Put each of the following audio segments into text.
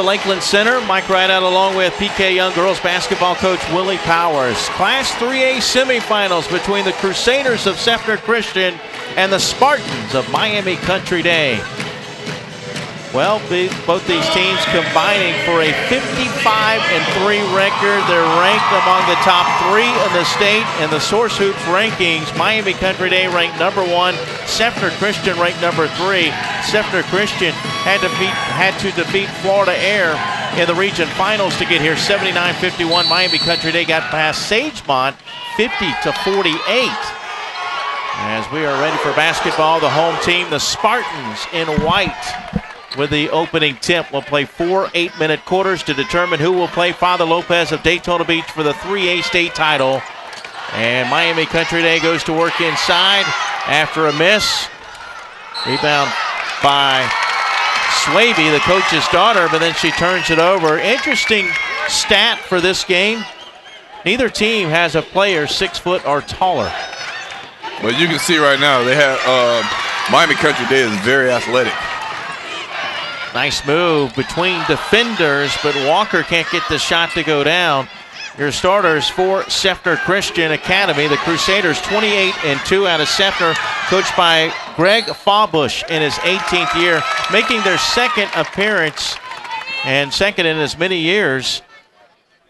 the Lakeland Center. Mike Rideout along with PK Young girls basketball coach Willie Powers. Class 3A semifinals between the Crusaders of Seffner Christian and the Spartans of Miami Country Day. Well, both these teams combining for a 55-3 record. They're ranked among the top 3 in the state in the Source Hoops rankings. Miami Country Day ranked number 1. Seffner Christian ranked number 3. Seffner Christian had to defeat Florida Air in the region finals to get here, 79-51. Miami Country Day got past Sagemont, 50-48. As we are ready for basketball, the home team, the Spartans in white, with the opening tip. We'll play 4 8-minute quarters to determine who will play Father Lopez of Daytona Beach for the 3A state title. And Miami Country Day goes to work inside after a miss. Rebound by Swaby, the coach's daughter, but then she turns it over. Interesting stat for this game. Neither team has a player 6 foot or taller. But you can see right now they have Miami Country Day is very athletic. Nice move between defenders, but Walker can't get the shot to go down. Your starters for Seffner Christian Academy, the Crusaders 28-2 out of Seffner, coached by Greg Fawbush in his 18th year, making their second appearance and second in as many years.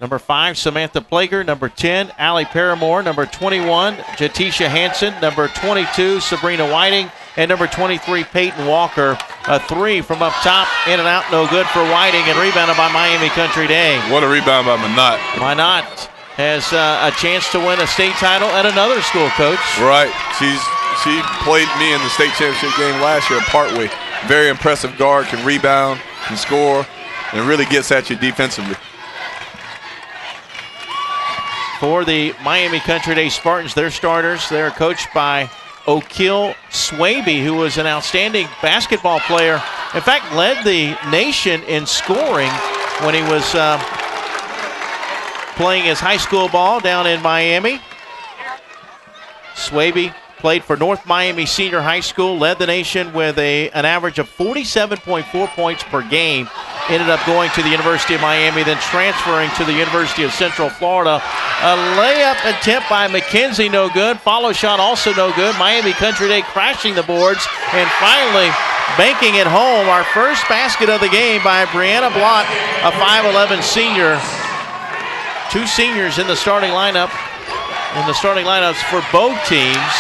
Number 5, Samantha Plager. Number 10, Allie Paramore. Number 21, Jatisha Hansen. Number 22, Sabrina Whiting. And number 23, Peyton Walker. A 3 from up top, in and out, no good for Whiting, and rebounded by Miami Country Day. What a rebound by Minot. Minot has a chance to win a state title at another school, Coach. Right. She played me in the state championship game last year at Parkway. Very impressive guard, can rebound, can score, and really gets at you defensively. For the Miami Country Day Spartans, their starters, they're coached by O'Keel Swaby, who was an outstanding basketball player. In fact, led the nation in scoring when he was playing his high school ball down in Miami. Swaby played for North Miami Senior High School, led the nation with an average of 47.4 points per game. Ended up going to the University of Miami, then transferring to the University of Central Florida. A layup attempt by McKenzie, no good. Follow shot also no good. Miami Country Day crashing the boards and finally banking it home. Our first basket of the game by Brianna Blott, a 5'11 senior. 2 seniors in the starting lineups for both teams.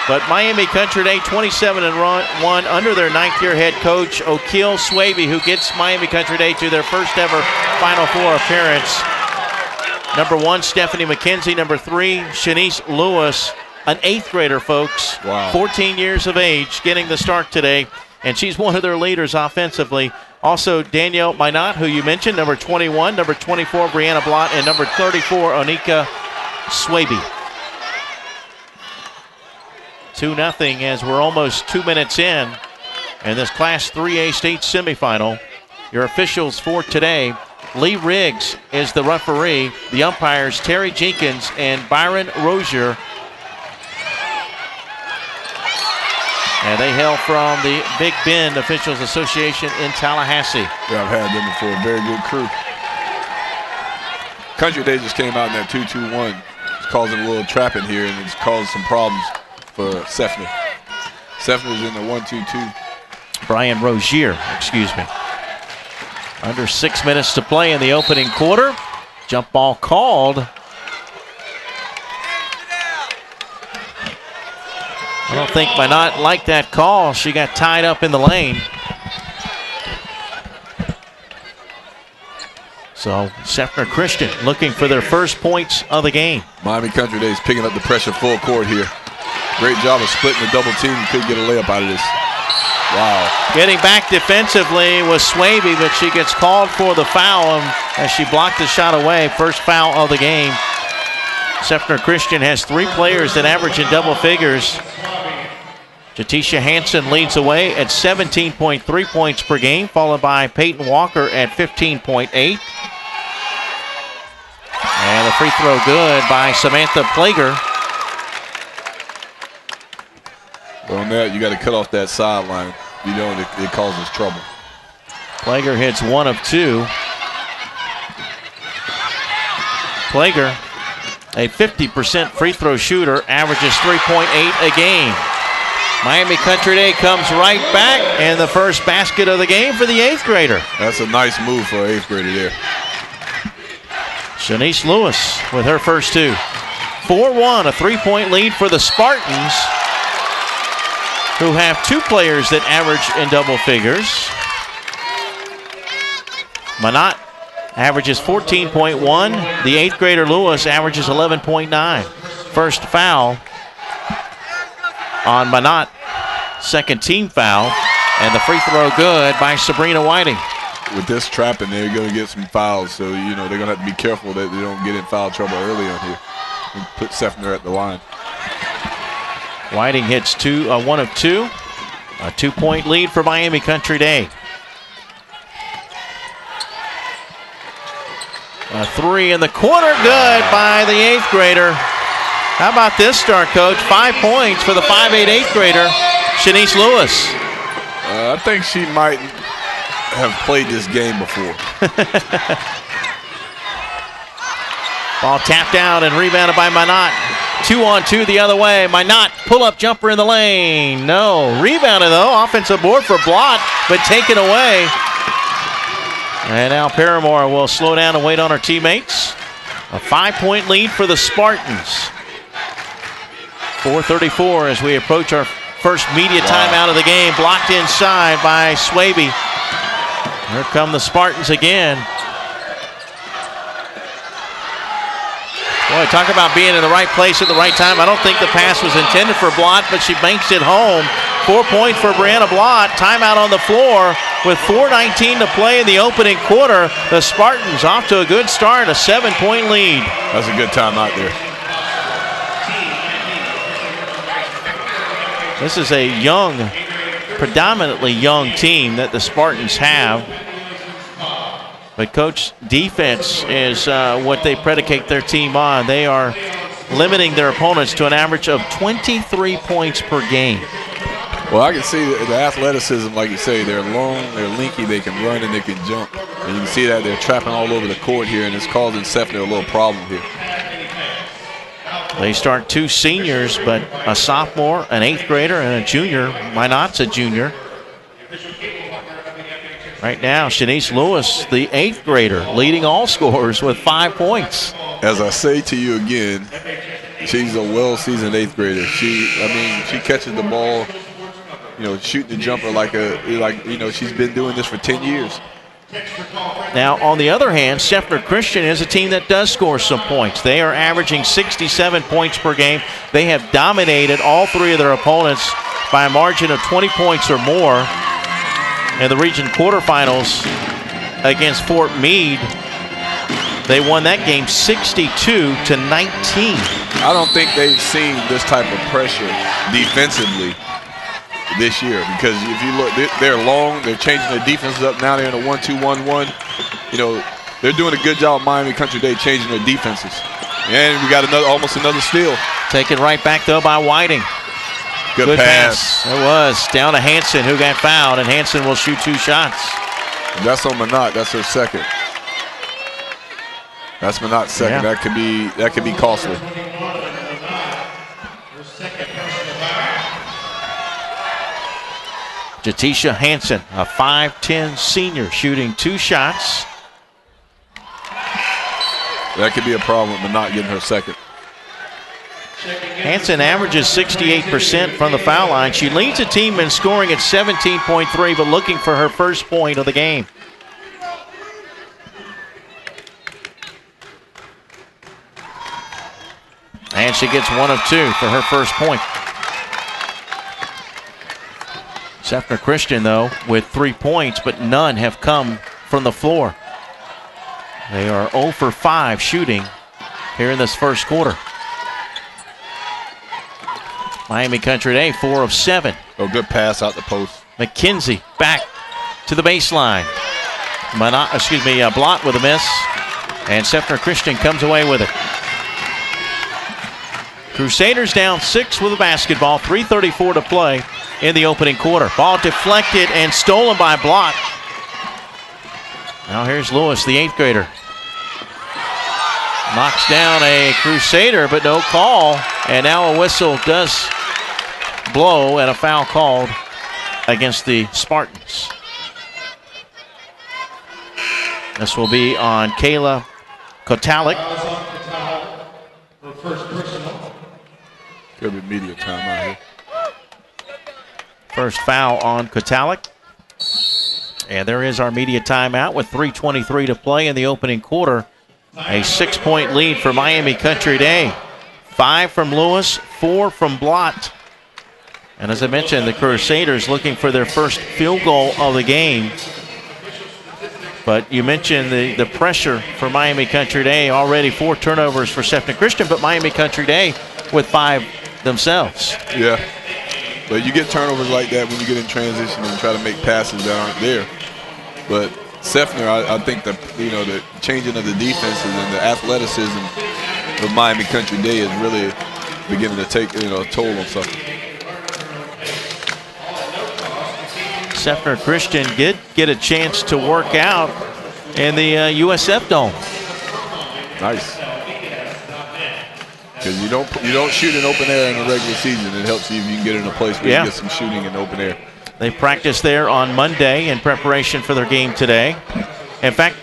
But Miami Country Day 27-1 under their 9th-year head coach O'Keel Swaby, who gets Miami Country Day to their first ever Final Four appearance. Number 1, Stephanie McKenzie. Number 3, Shanice Lewis, an 8th grader, folks. Wow. 14 years of age, getting the start today. And she's one of their leaders offensively. Also, Danielle Minot, who you mentioned, number 21, number 24, Brianna Blott, and number 34, Onika Swaby. 2-0 as we're almost 2 minutes in this Class 3A state semifinal. Your officials for today, Lee Riggs is the referee. The umpires, Terry Jenkins and Byron Rozier. And they hail from the Big Bend Officials Association in Tallahassee. Yeah, I've had them before. Very good crew. Country Day just came out in that 2-2-1. It's causing a little trapping here, and it's causing some problems for Seffner. Seffner's in the 1-2-2. Brian Rozier, excuse me. Under 6 minutes to play in the opening quarter. Jump ball called. I don't think Minot liked that call. She got tied up in the lane. So Seffner Christian looking for their first points of the game. Miami Country Day is picking up the pressure full court here. Great job of splitting the double team. Could get a layup out of this. Wow. Getting back defensively was Swaby, but she gets called for the foul as she blocked the shot away. First foul of the game. Seffner Christian has 3 players that average in double figures. Jatisha Hansen leads away at 17.3 points per game, followed by Peyton Walker at 15.8. And the free throw good by Samantha Plager. On that, you got to cut off that sideline. You know it causes trouble. Plager hits 1 of 2. Plager, a 50% free throw shooter, averages 3.8 a game. Miami Country Day comes right back, and the first basket of the game for the 8th grader. That's a nice move for an 8th grader there. Shanice Lewis with her first 2. 4-1, a 3-point lead for the Spartans, who have 2 players that average in double figures. Manat averages 14.1. The 8th grader Lewis averages 11.9. First foul on Manat. Second team foul. And the free throw good by Sabrina Whiting. With this trapping, they're going to get some fouls. So, they're going to have to be careful that they don't get in foul trouble early on here. And put Seffner at the line. Whiting hits 1 of 2. A 2-point lead for Miami Country Day. A 3 in the corner, good by the 8th grader. How about this start, Coach? 5 points for the 5'8" 8th grader, Shanice Lewis. I think she might have played this game before. Ball tapped out and rebounded by Manat. 2-on-2 the other way. Manat, pull-up jumper in the lane. No. Rebounded, though. Offensive board for Blott, but taken away. And now Paramore will slow down and wait on her teammates. A 5-point lead for the Spartans. 4:34 as we approach our first media timeout of the game. Blocked inside by Swaby. Here come the Spartans again. Boy, talk about being in the right place at the right time. I don't think the pass was intended for Blott, but she banks it home. 4 points for Brianna Blott. Timeout on the floor with 4:19 to play in the opening quarter. The Spartans off to a good start, a 7-point lead. That's a good timeout there. This is a young, predominantly young team that the Spartans have. But, Coach, defense is what they predicate their team on. They are limiting their opponents to an average of 23 points per game. Well, I can see the athleticism, like you say. They're long, they're linky, they can run, and they can jump. And you can see that they're trapping all over the court here, and it's causing Seffner a little problem here. They start 2 seniors, but a sophomore, an 8th grader, and a junior. Minot's a junior. Right now, Shanice Lewis, the 8th grader, leading all scorers with 5 points. As I say to you again, she's a well-seasoned 8th grader. She catches the ball, shooting the jumper like she's been doing this for 10 years. Now, on the other hand, Seffner Christian is a team that does score some points. They are averaging 67 points per game. They have dominated all 3 of their opponents by a margin of 20 points or more. In the region quarterfinals against Fort Meade, they won that game 62-19. I don't think they've seen this type of pressure defensively this year, because if you look, they're long, they're changing their defenses up now. They're in a 1-2-1-1. They're doing a good job, Miami Country Day, changing their defenses. And we got almost another steal. Taken right back, though, by Whiting. Good pass. It was down to Hanson, who got fouled, and Hanson will shoot 2 shots. That's on Manat. That's her second. That's Manat's second. Yeah. That could be costly. Jatisha Hanson, a 5'10" senior, shooting 2 shots. That could be a problem with Manat getting her second. Hanson averages 68% from the foul line. She leads the team in scoring at 17.3, but looking for her first point of the game. And she gets 1 of 2 for her first point. Seffner Christian, though, with 3 points, but none have come from the floor. They are 0 for 5 shooting here in this first quarter. Miami Country Day, 4 of 7. Oh, good pass out the post. McKenzie back to the baseline. Blott with a miss. And Seffner Christian comes away with it. Crusaders down 6 with a basketball. 3:34 to play in the opening quarter. Ball deflected and stolen by Blott. Now here's Lewis, the 8th grader. Knocks down a Crusader, but no call. And now a whistle does blow and a foul called against the Spartans. This will be on Kayla Kotalik. Could be media timeout here. First foul on Kotalik. And there is our media timeout with 3:23 to play in the opening quarter. A 6-point lead for Miami Country Day. 5 from Lewis, 4 from Blott. And as I mentioned, the Crusaders looking for their first field goal of the game. But you mentioned the pressure for Miami Country Day. Already 4 turnovers for Seffner Christian, but Miami Country Day with 5 themselves. Yeah. But you get turnovers like that when you get in transition and try to make passes that aren't there. But Seffner, I think the changing of the defenses and the athleticism of Miami Country Day is really beginning to take a toll on something. Seffner Christian did get a chance to work out in the USF Dome. Nice. Because you don't shoot in open air in the regular season. It helps you if you can get in a place where you get some shooting in open air. They practiced there on Monday in preparation for their game today. In fact,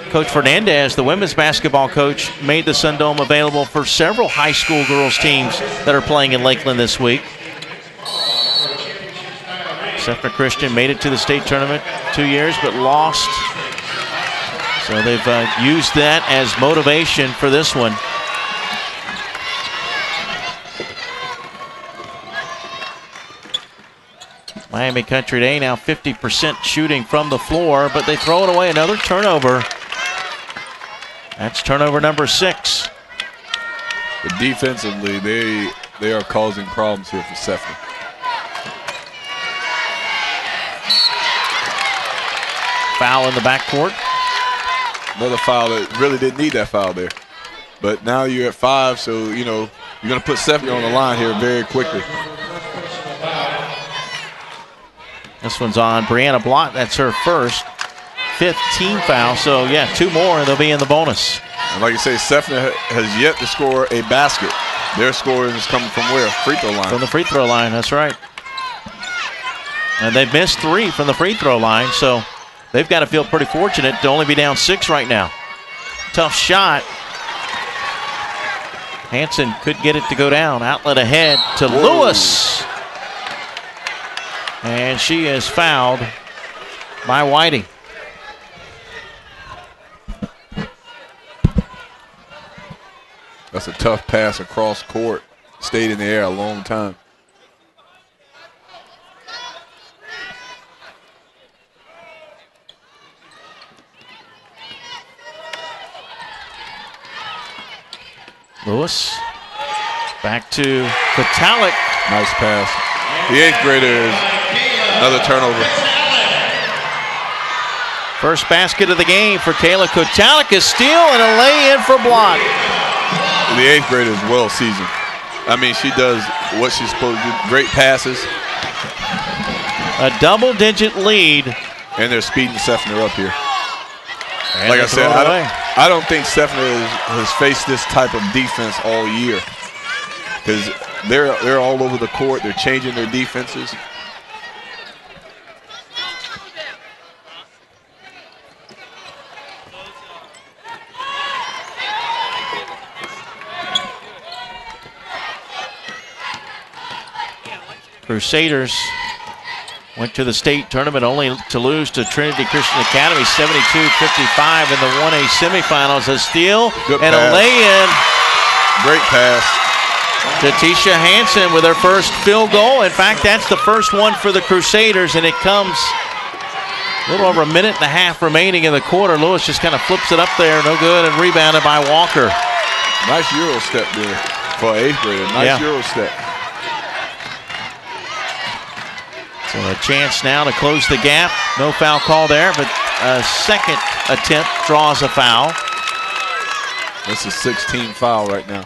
Coach Fernandez, the women's basketball coach, made the Sun Dome available for several high school girls teams that are playing in Lakeland this week. Seffner Christian made it to the state tournament 2 years, but lost. So they've used that as motivation for this one. Miami Country Day now 50% shooting from the floor, but they throw it away. Another turnover. That's turnover number 6. But defensively, they are causing problems here for Seffner. Foul in the backcourt. Another foul that really didn't need that foul there. But now you're at 5, so you're going to put Seffner on the line here very quickly. This one's on Brianna Blott. That's her first 5th team foul. So, 2 more, and they'll be in the bonus. And like you say, Seffner has yet to score a basket. Their scoring is coming from where? Free throw line. From the free throw line, that's right. And they've missed 3 from the free throw line, so they've got to feel pretty fortunate to only be down 6 right now. Tough shot. Hansen could get it to go down. Outlet ahead to Lewis. And she is fouled by Whiting. That's a tough pass across court. Stayed in the air a long time. Lewis back to Kotalik. Nice pass. The 8th grader is another turnover. First basket of the game for Kayla Kotalik. A steal and a lay-in for Blott. The 8th grader is well seasoned. I mean, she does what she's supposed to do. Great passes. A double-digit lead. And they're speeding Seffner up here. And like I said, I don't think Seffner has faced this type of defense all year. Because they're all over the court. They're changing their defenses. Crusaders went to the state tournament only to lose to Trinity Christian Academy 72-55 in the 1A semifinals. A steal and a lay-in. Great pass. To Tisha Hansen with her first field goal. In fact, that's the first one for the Crusaders, and it comes a little over a minute and a half remaining in the quarter. Lewis just kind of flips it up there, no good, and rebounded by Walker. Nice Euro step there for an 8th grader. Nice Euro step. So a chance now to close the gap. No foul call there, but a second attempt draws a foul. That's a 16 foul right now.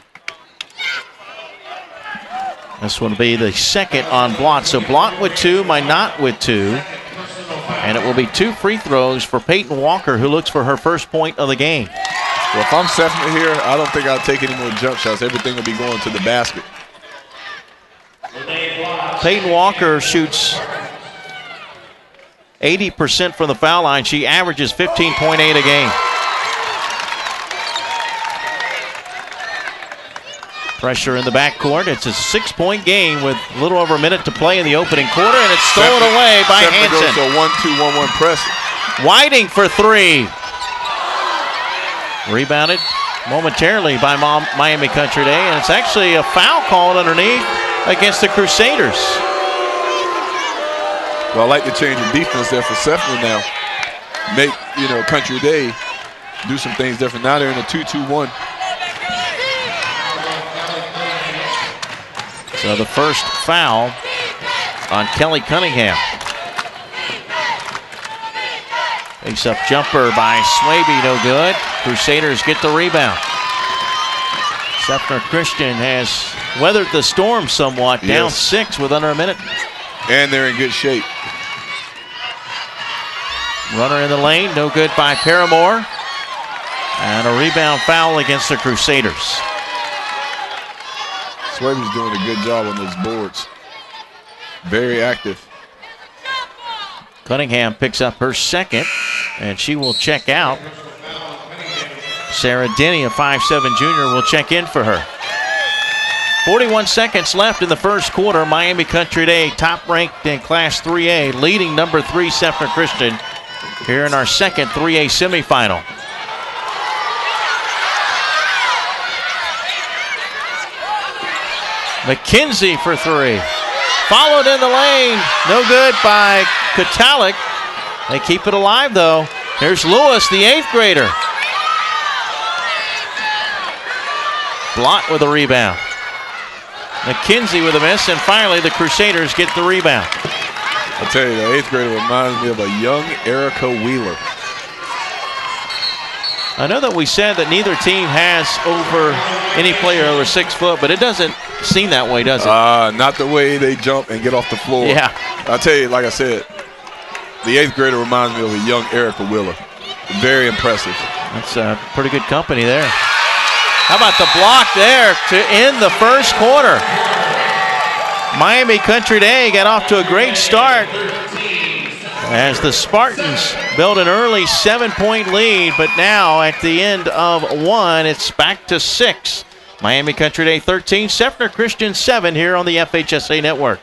This one will be the second on Blott. So Blott with 2, Minot with 2. And it will be 2 free throws for Peyton Walker, who looks for her first point of the game. Well, if I'm Seffner here, I don't think I'll take any more jump shots. Everything will be going to the basket. Peyton Walker shoots 80% from the foul line. She averages 15.8 a game. Pressure in the backcourt. It's a 6-point game with a little over a minute to play in the opening quarter, and it's stolen away by Hansen. Goes to a 1-2-1-1 press. Whiting for 3. Rebounded momentarily by Miami Country Day, and it's actually a foul called underneath against the Crusaders. Well, I like the change of defense there for Seffner now. Make, Country Day do some things different. Now they're in a 2-2-1. So the first foul on Kelly Cunningham. Face-up jumper by Swaby, no good. Crusaders get the rebound. Seffner Christian has weathered the storm somewhat, down 6 with under a minute. And they're in good shape. Runner in the lane, no good by Paramore. And a rebound foul against the Crusaders. Swaby's doing a good job on those boards. Very active. Cunningham picks up her second, and she will check out. Sarah Denny, a 5'7" junior, will check in for her. 41 seconds left in the first quarter. Miami Country Day, top ranked in Class 3A, leading number 3 Seffner Christian here in our second 3A semifinal. McKenzie for 3. Followed in the lane. No good by Katalik. They keep it alive, though. Here's Lewis, the 8th grader. Blott with a rebound. McKenzie with a miss, and finally the Crusaders get the rebound. I tell you, the 8th grader reminds me of a young Erica Wheeler. I know that we said that neither team has over any player over 6 foot, but it doesn't seem that way, does it? Not the way they jump and get off the floor. Yeah. I tell you, like I said, the 8th grader reminds me of a young Erica Wheeler. Very impressive. That's pretty good company there. How about the block there to end the first quarter? Miami Country Day got off to a great start as the Spartans built an early 7-point lead, but now at the end of 1, it's back to 6. Miami Country Day 13, Seffner Christian 7 here on the FHSAA Network.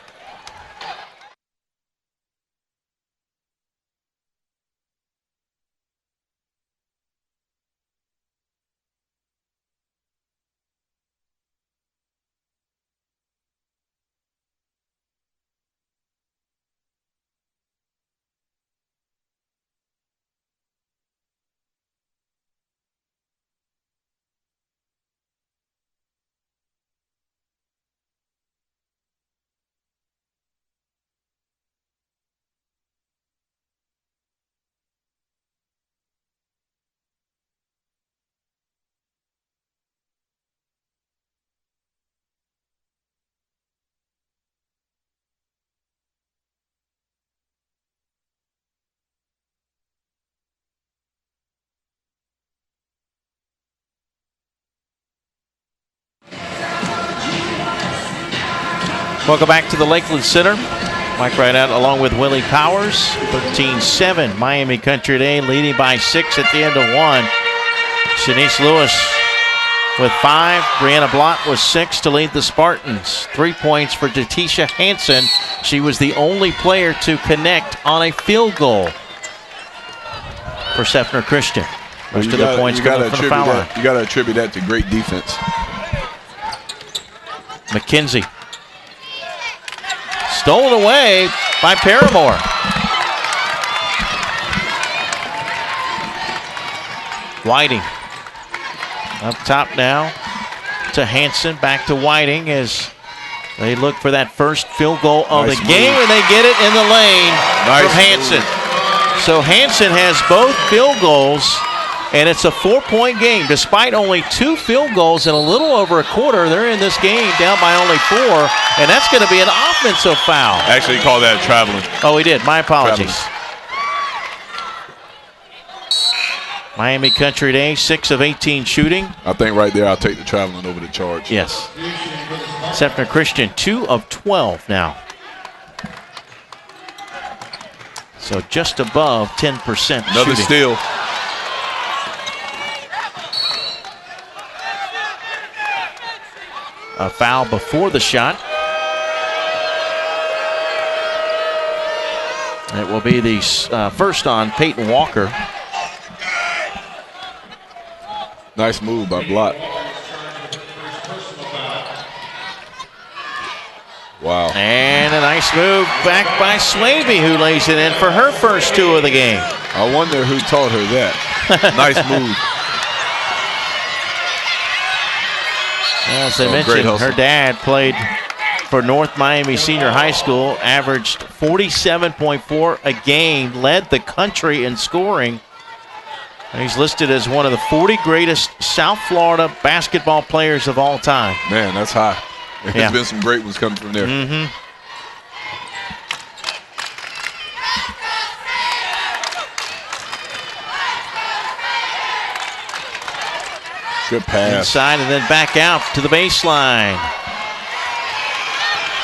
Welcome back to the Lakeland Center. Mike Rideout along with Willie Powers. 13-7 Miami Country Day, leading by 6 at the end of 1. Shanice Lewis with 5. Brianna Blott was 6 to lead the Spartans. 3 points for Datisha Hansen. She was the only player to connect on a field goal for Seffner Christian. Most of the points coming from the foul line. You got to attribute that to great defense. McKenzie. Stolen away by Paramore. Whiting up top now to Hansen, back to Whiting as they look for that first field goal of the game, and they get it in the lane from Hansen. So Hansen has both field goals, and it's a 4-point game. Despite only 2 field goals in a little over a quarter, they're in this game down by only 4, and that's going to be an offensive foul. Actually, he called that traveling. Oh, he did. My apologies. Miami Country Day, 6 of 18 shooting. I think right there I'll take the traveling over the charge. Yes. Seffner Christian, 2 of 12 now. So just above 10% Another shooting. steal. A foul before the shot. It will be the first on Peyton Walker. Nice move by Blott. Wow. And a nice move back by Swaby, who lays it in for her first 2 of the game. I wonder who taught her that. Nice move. As I mentioned, her dad played for North Miami Senior High School, averaged 47.4 a game, led the country in scoring. And he's listed as one of the 40 greatest South Florida basketball players of all time. Man, that's high. There's Yeah. been some great ones coming from there. Mm-hmm. Good pass. Inside and then back out to the baseline.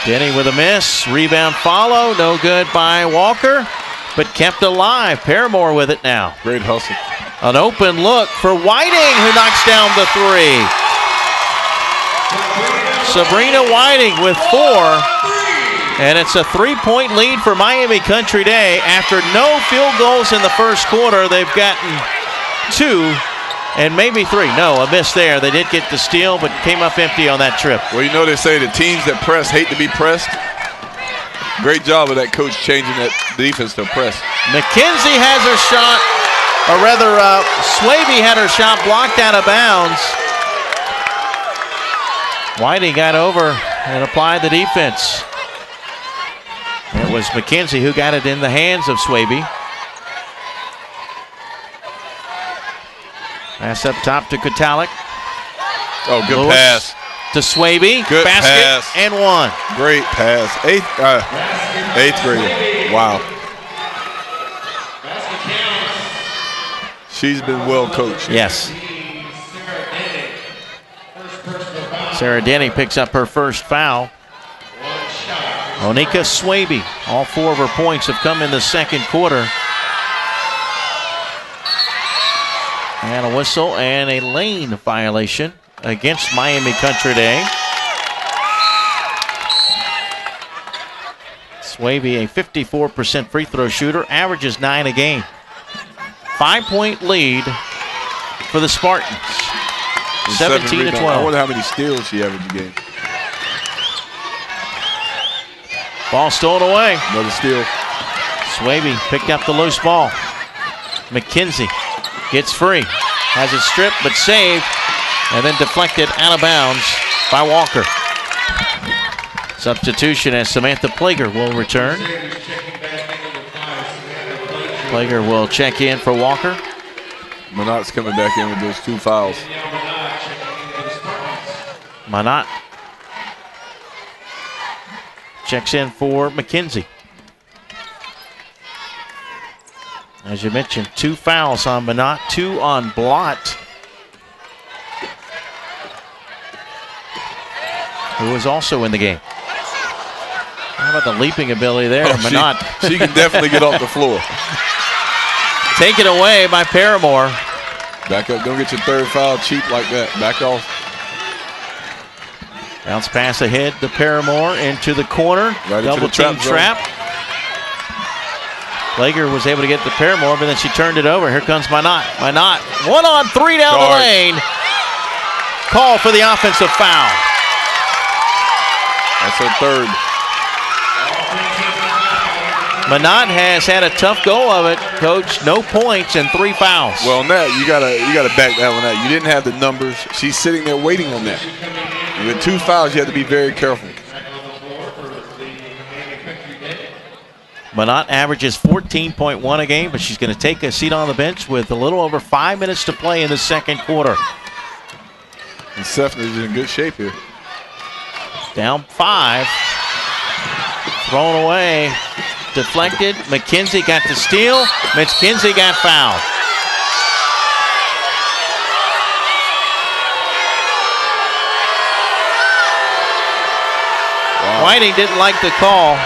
Denny with a miss. Rebound follow. No good by Walker, but kept alive. Paramore with it now. Great hustle. An open look for Whiting, who knocks down the 3. Sabrina Whiting with 4. And it's a 3-point lead for Miami Country Day. After no field goals in the first quarter, they've gotten 2 and maybe 3. No, a miss there. They did get the steal, but came up empty on that trip. Well, you know they say the teams that press hate to be pressed. Great job of that coach changing that defense to press. McKenzie has her shot, or rather, Swaby had her shot blocked out of bounds. Whiting got over and applied the defense. It was McKenzie who got it in the hands of Swaby. Pass up top to Kotalik. Oh, good Lewis pass. To Swaby. Good basket pass. And 1. Great pass. Eighth grader. Wow. She's been well coached. Yes. Sarah Denny picks up her first foul. Onika Swaby. All 4 of her points have come in the second quarter. And a whistle and a lane violation against Miami Country Day. Swaby, a 54% free throw shooter, averages 9 a game. 5-point lead for the Spartans. 17 to 12. I wonder how many steals she averaged a game. Ball stolen away. Another steal. Swaby picked up the loose ball. McKenzie gets free. Has it stripped but saved. And then deflected out of bounds by Walker. Substitution as Samantha Plager will return. Plager will check in for Walker. Manot's coming back in with those 2 fouls. Manot checks in for McKenzie. As you mentioned, 2 fouls on Manot, 2 on Blott, who was also in the game. How about the leaping ability there? Manot. She can definitely get off the floor. Taken away by Paramore. Back up. Don't get your 3rd foul cheap like that. Back off. Bounce pass ahead to Paramore into the corner. Right Double into the team trap. Plager was able to get to Paramore, but then she turned it over. Here comes Manot. Manot, 1-on-3 down the lane. Call for the offensive foul. That's her 3rd. Manot has had a tough go of it, Coach. No points and 3 fouls. Well, on that, you gotta back that one out. You didn't have the numbers. She's sitting there waiting on that. And with 2 fouls, you have to be very careful. Manot averages 14.1 a game, but she's going to take a seat on the bench with a little over 5 minutes to play in the second quarter. And Seffner's in good shape here. Down 5. Thrown away. Deflected. McKenzie got the steal. McKenzie got fouled. Whiting didn't like the call.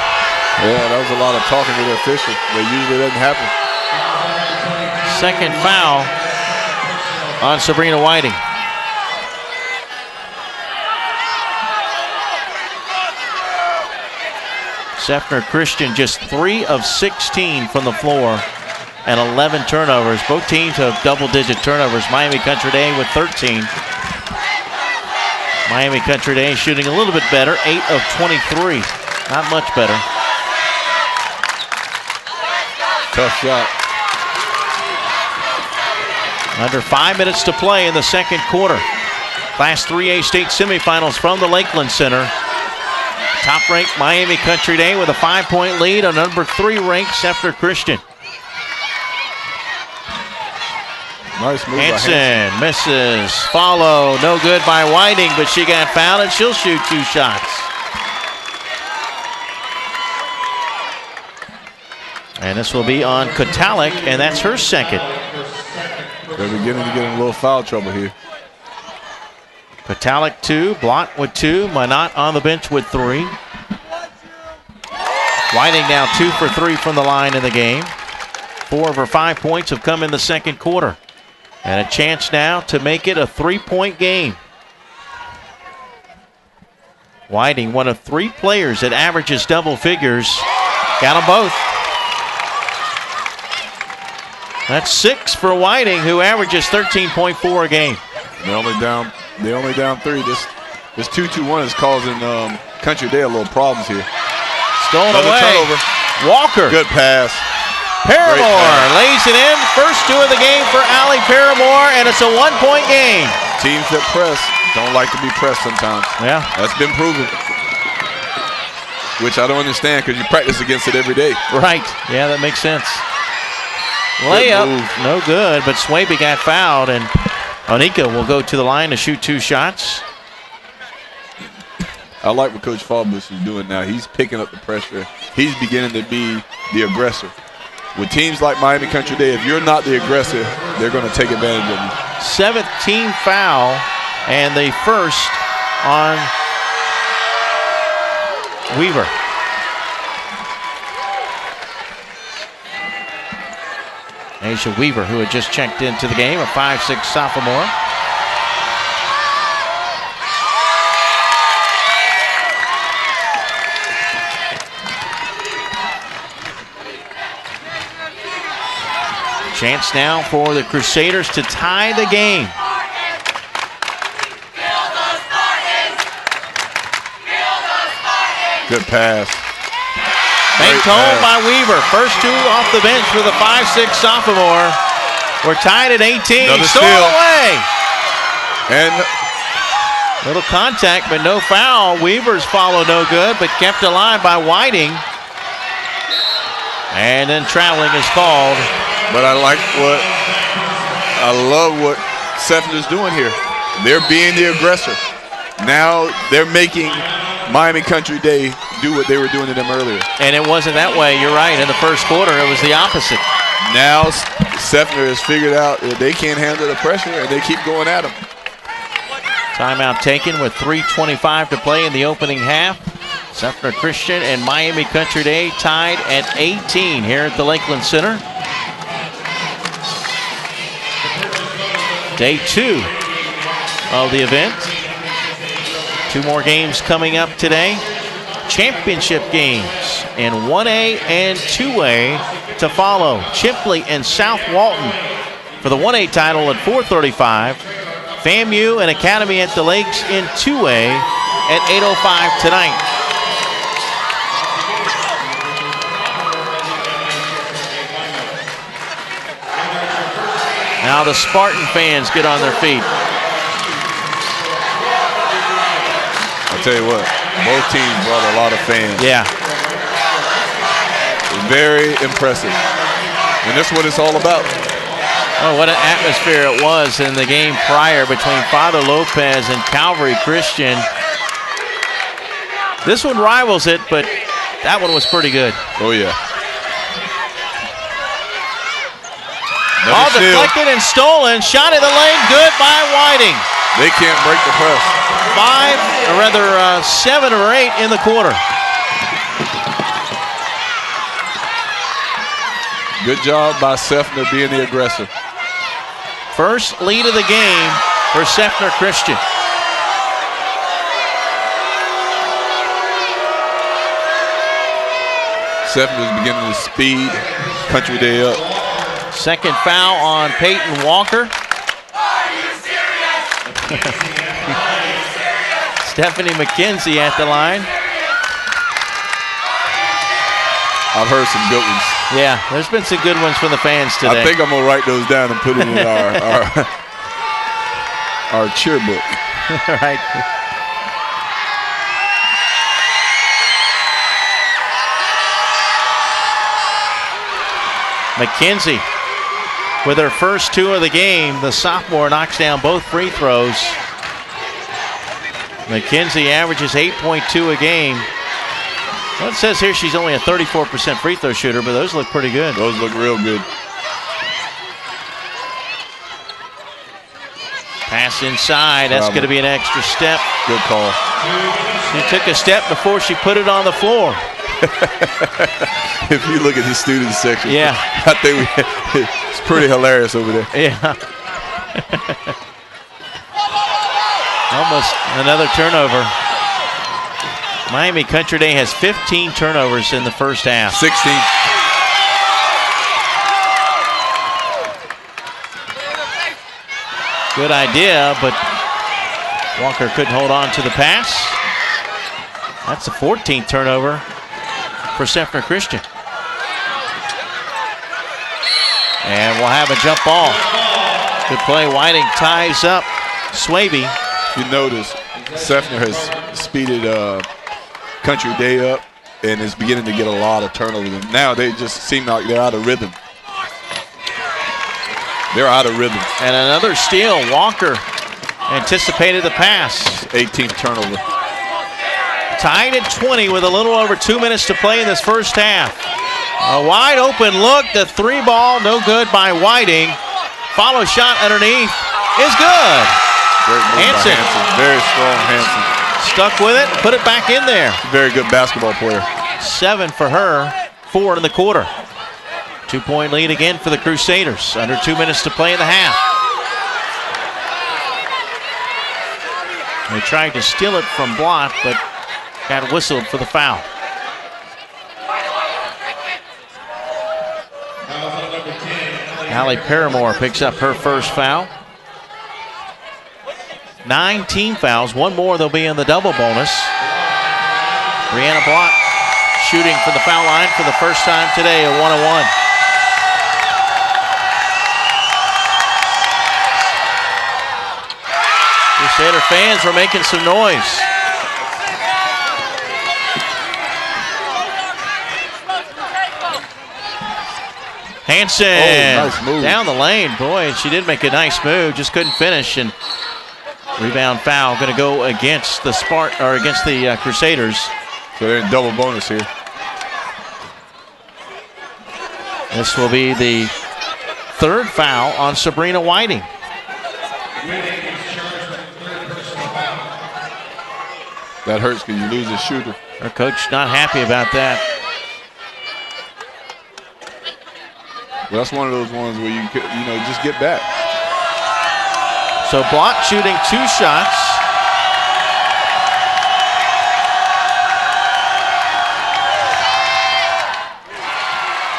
Yeah, that was a lot of talking to the official. That usually doesn't happen. Second foul on Sabrina Whiting. Seffner Christian just 3 of 16 from the floor and 11 turnovers. Both teams have double-digit turnovers. Miami Country Day with 13. Miami Country Day shooting a little bit better, 8 of 23. Not much better. Tough shot. Under 5 minutes to play in the second quarter. Class 3A state semifinals from the Lakeland Center. Top-ranked Miami Country Day with a 5-point lead on number 3 ranked Seffner Christian. Nice move. Hansen misses. Follow. No good by Whiting, but she got fouled and she'll shoot 2 shots. And this will be on Kotalik, and that's her second. They're beginning to get in a little foul trouble here. Kotalik 2, Blott with 2, Manat on the bench with 3. Whiting now 2 for 3 from the line in the game. 4 of her 5 points have come in the second quarter. And a chance now to make it a 3-point game. Whiting, one of 3 players that averages double figures. Got them both. That's 6 for Whiting, who averages 13.4 a game. They're only down 3. This 2-2-1 is causing Country Day a little problems here. Stolen Another away. turnover. Walker. Good pass. Paramore lays it in. First 2 of the game for Allie Paramore, and it's a 1-point game. Teams that press don't like to be pressed sometimes. Yeah. That's been proven. Which I don't understand because you practice against it every day. Right. Yeah, that makes sense. Layup. No good, but Swaby got fouled, and Onika will go to the line to shoot 2 shots. I like what Coach Fallbush is doing now. He's picking up the pressure. He's beginning to be the aggressor. With teams like Miami Country Day, if you're not the aggressor, they're going to take advantage of you. 17th foul, and the first on Weaver. Aisha Weaver, who had just checked into the game, a 5'6" sophomore. Chance now for the Crusaders to tie the game. Good pass. Banked home by Weaver. First 2 off the bench for the 5'6" sophomore. We're tied at 18. Another Stolen steal. away. And little contact, but no foul. Weaver's follow no good, but kept alive by Whiting. And then traveling is called. But I love what Seffner's doing here. They're being the aggressor. Now they're making Miami Country Day do what they were doing to them earlier. And it wasn't that way. You're right. In the first quarter, it was the opposite. Now Seffner has figured out that they can't handle the pressure, and they keep going at them. Timeout taken with 3:25 to play in the opening half. Seffner Christian and Miami Country Day tied at 18 here at the Lakeland Center. Day 2 of the event. 2 more games coming up today. Championship games in 1A and 2A to follow. Chipley and South Walton for the 1A title at 4:35. FAMU and Academy at the Lakes in 2A at 8:05 tonight. Now the Spartan fans get on their feet. I'll tell you what, both teams brought a lot of fans. Yeah. Very impressive. And that's what it's all about. Oh, what an atmosphere it was in the game prior between Father Lopez and Calvary Christian. This one rivals it, but that one was pretty good. Oh, yeah. All deflected and stolen. Shot in the lane. Good by Whiting. They can't break the press. 7 or 8 in the quarter. Good job by Seffner being the aggressor. First lead of the game for Seffner Christian. Seffner's beginning to speed Country Day up. Second foul on Peyton Walker. Stephanie McKenzie at the line. I've heard some good ones. Yeah, there's been some good ones from the fans today. I think I'm going to write those down and put it in our cheer book. All right. McKenzie with her first 2 of the game. The sophomore knocks down both free throws. McKenzie averages 8.2 a game. Well, it says here she's only a 34% free throw shooter, but those look pretty good. Those look real good. Pass inside. That's going to be an extra step. Good call. She took a step before she put it on the floor. If you look at the student section, yeah, I think it's pretty hilarious over there. Yeah. Almost another turnover. Miami Country Day has 15 turnovers in the first half. 16. Good idea, but Walker couldn't hold on to the pass. That's the 14th turnover for Seffner Christian. And we'll have a jump ball. Good play. Whiting ties up Swaby. You notice Seffner has speeded Country Day up and is beginning to get a lot of turnovers. And now they just seem like they're out of rhythm. They're out of rhythm. And another steal. Walker anticipated the pass. 18th turnover. Tied at 20 with a little over 2 minutes to play in this first half. A wide open look. The 3 ball, no good by Whiting. Follow shot underneath is good. Great move by Hanson. Very strong Hanson. Stuck with it, put it back in there. Very good basketball player. 7 for her, 4 in the quarter. 2-point lead again for the Crusaders. Under 2 minutes to play in the half. They tried to steal it from Blott, but got whistled for the foul. Allie Paramore picks up her first foul. 9 team fouls. 1 more, they'll be in the double bonus. Brianna Blott shooting from the foul line for the first time today, a 1-on-1. Crusader fans were making some noise. Hanson nice move. Down the lane. Boy, she did make a nice move, just couldn't finish. And rebound foul going to go against the Crusaders. So they're in double bonus here. This will be the 3rd foul on Sabrina Whiting. That hurts because you lose a shooter. Her coach not happy about that. Well, that's one of those ones where you just get back. So Blott shooting 2 shots.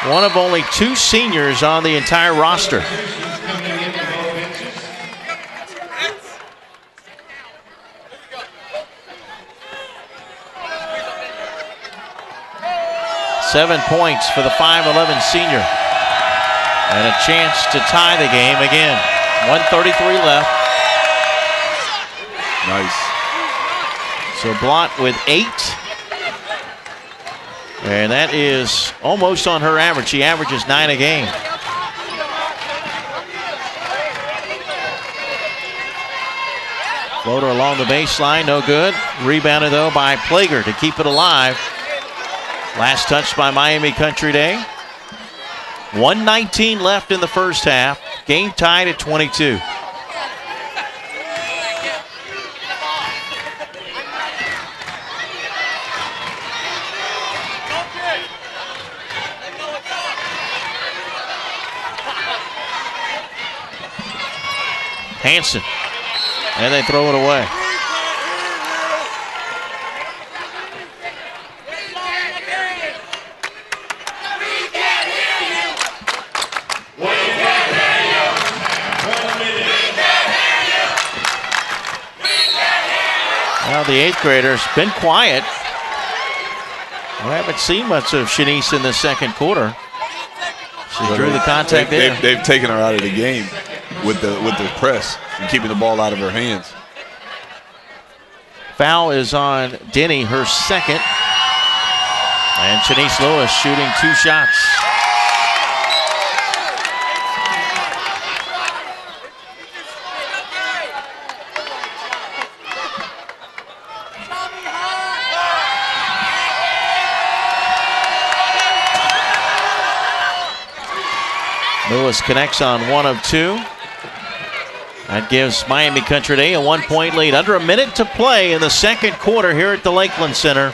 One of only 2 seniors on the entire roster. Seven points for the 5'11" senior. And a chance to tie the game again. 1:33 left. Nice. So Blott with 8. And that is almost on her average. She averages 9 a game. Floater along the baseline, no good. Rebounded though by Plager to keep it alive. Last touch by Miami Country Day. 1:19 left in the first half. Game tied at 22. Hanson. And they throw it away. Well, the 8th grader's been quiet. We haven't seen much of Shanice in the second quarter. She drew the contact there. They've taken her out of the game with the press and keeping the ball out of her hands. Foul is on Denny, her second. And Shanice Lewis shooting 2 shots. Lewis connects on 1 of 2. That gives Miami Country Day a 1-point lead. Under a minute to play in the second quarter here at the Lakeland Center.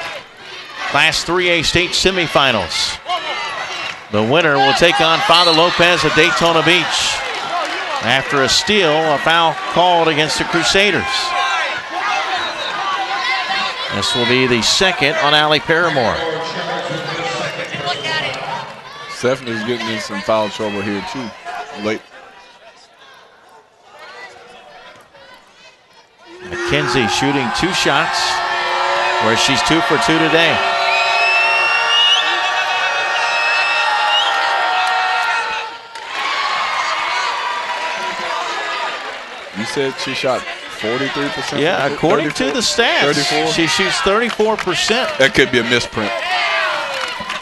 Class 3A state semifinals. The winner will take on Father Lopez of Daytona Beach. After a steal, a foul called against the Crusaders. This will be the second on Allie Paramore. Seffner's getting in some foul trouble here too. Late. McKenzie shooting 2 shots, where she's 2 for 2 today. You said she shot 43%? Yeah, according to the stats, 34? She shoots 34%. That could be a misprint.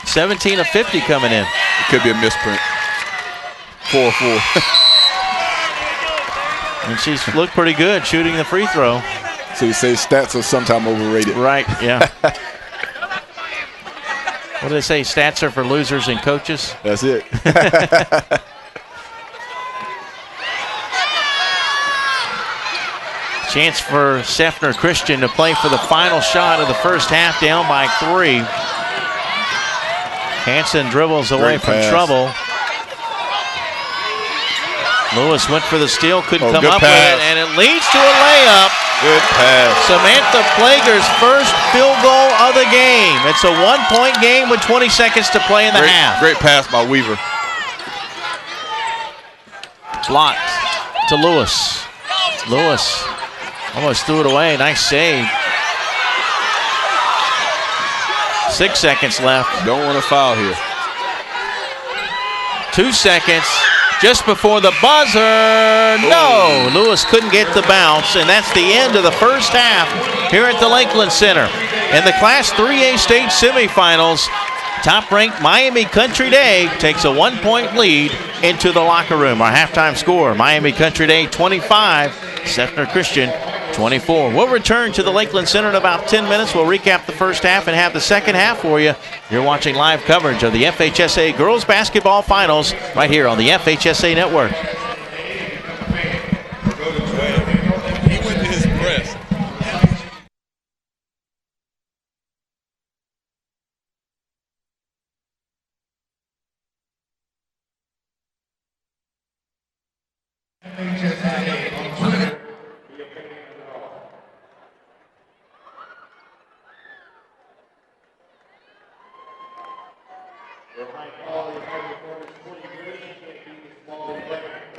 17 of 50 coming in. It could be a misprint. 4-4. And she's looked pretty good shooting the free throw. So you say stats are sometimes overrated. Right, yeah. What do they say? Stats are for losers and coaches? That's it. Chance for Seffner Christian to play for the final shot of the first half, down by 3. Hanson dribbles away from trouble. Lewis went for the steal, couldn't come up with it, and it leads to a layup. Good pass. Samantha Plager's first field goal of the game. It's a 1-point game with 20 seconds to play in the half. Great pass by Weaver. Blocked to Lewis. Lewis almost threw it away. Nice save. 6 seconds left. Don't want to foul here. 2 seconds. Just before the buzzer. No, Lewis couldn't get the bounce, and that's the end of the first half here at the Lakeland Center. In the Class 3A state semifinals, top-ranked Miami Country Day takes a 1-point lead into the locker room. Our halftime score, Miami Country Day 25, Seffner Christian 24. We'll return to the Lakeland Center in about 10 minutes. We'll recap the first half and have the second half for you. You're watching live coverage of the FHSAA Girls Basketball Finals right here on the FHSAA Network. He went to his press. Their high quality hard performance 20 years, you can't beat the small player.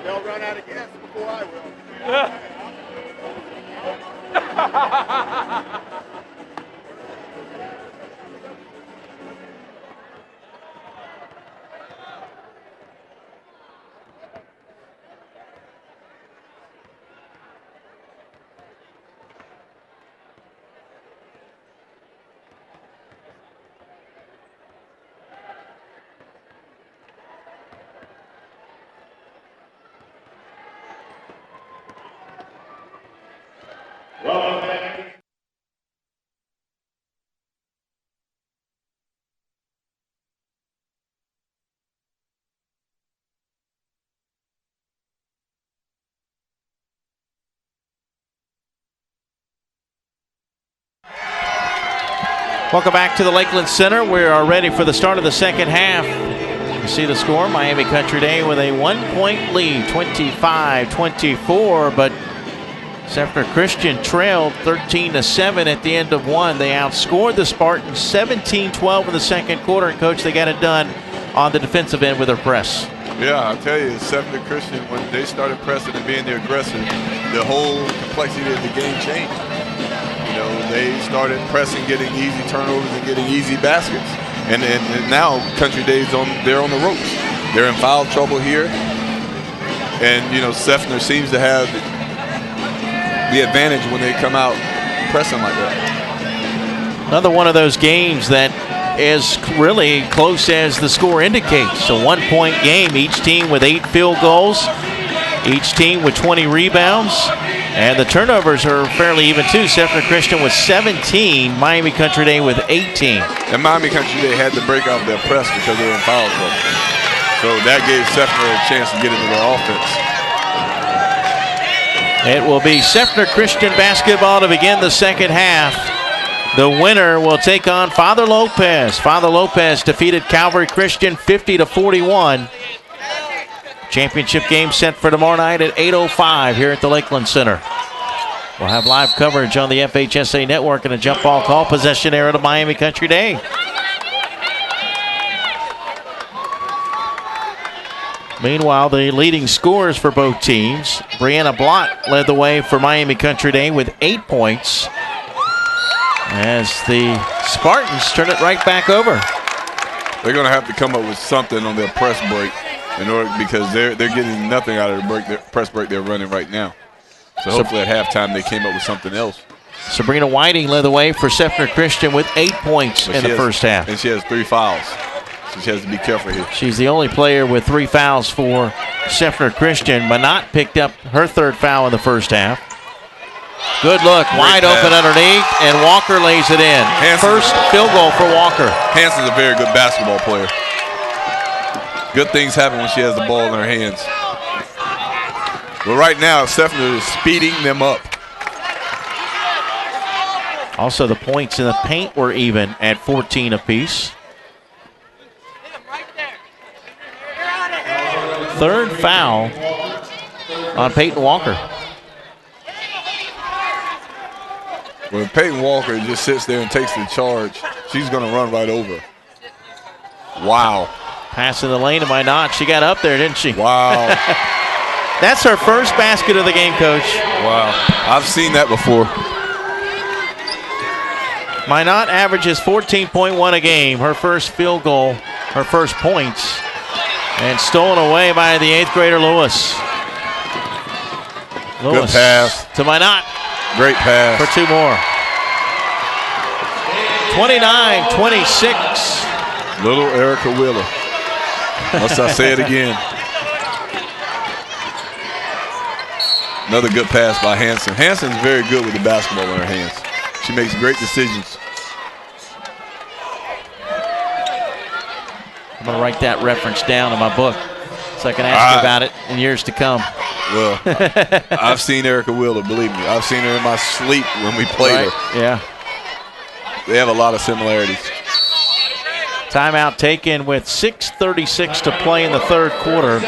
They'll run out of gas before I will. Welcome back to the Lakeland Center. We are ready for the start of the second half. You see the score, Miami Country Day with a 1-point lead, 25-24, but Seffner Christian trailed 13-7 at the end of one. They outscored the Spartans 17-12 in the second quarter, and Coach, they got it done on the defensive end with their press. Yeah, I'll tell you, Seffner Christian, when they started pressing and being the aggressor, the whole complexity of the game changed. You know, they started pressing, getting easy turnovers and getting easy baskets. And now Country Day's they're on the ropes. They're in foul trouble here. And, you know, Seffner seems to have the advantage when they come out pressing like that. Another one of those games that is really close as the score indicates. A 1-point game, each team with 8 field goals, each team with 20 rebounds. And the turnovers are fairly even too. Seffner Christian with 17, Miami Country Day with 18. And Miami Country Day had to break off their press because they were in foul trouble. So that gave Seffner a chance to get into their offense. It will be Seffner Christian basketball to begin the second half. The winner will take on Father Lopez. Father Lopez defeated Calvary Christian 50-41. Championship game set for tomorrow night at 8:05 here at the Lakeland Center. We'll have live coverage on the FHSAA network and a jump ball call possession area to Miami Country Day. Meanwhile, the leading scorers for both teams, Brianna Blott led the way for Miami Country Day with 8 points, as the Spartans turn it right back over. They're going to have to come up with something on their press break in order, because they're getting nothing out of the press break they're running right now. So hopefully at halftime they came up with something else. Sabrina Whiting led the way for Seffner Christian with 8 points in the first half. And she has 3 fouls. So she has to be careful here. She's the only player with 3 fouls for Seffner Christian. Manat picked up her 3rd foul in the first half. Good look, wide open underneath, and Walker lays it in. First field goal for Walker. Hanson's a very good basketball player. Good things happen when she has the ball in her hands. But right now, Seffner is speeding them up. Also, the points in the paint were even at 14 apiece. 3rd foul on Peyton Walker. When Peyton Walker just sits there and takes the charge, she's going to run right over. Wow. Pass in the lane, am I not? She got up there, didn't she? Wow. That's her first basket of the game, Coach. Wow. I've seen that before. Minot averages 14.1 a game. Her first field goal, her first points, and stolen away by the 8th grader Lewis. Good pass. To Minot. Great pass. For 2 more. 29-26. Little Erica Wheeler. Must I say it again? Another good pass by Hanson. Hanson's very good with the basketball in her hands. She makes great decisions. I'm going to write that reference down in my book so I can ask you about it in years to come. Well, I've seen Erica Wheeler, believe me. I've seen her in my sleep when we played her. Yeah. They have a lot of similarities. Timeout taken with 6:36 to play in the third quarter.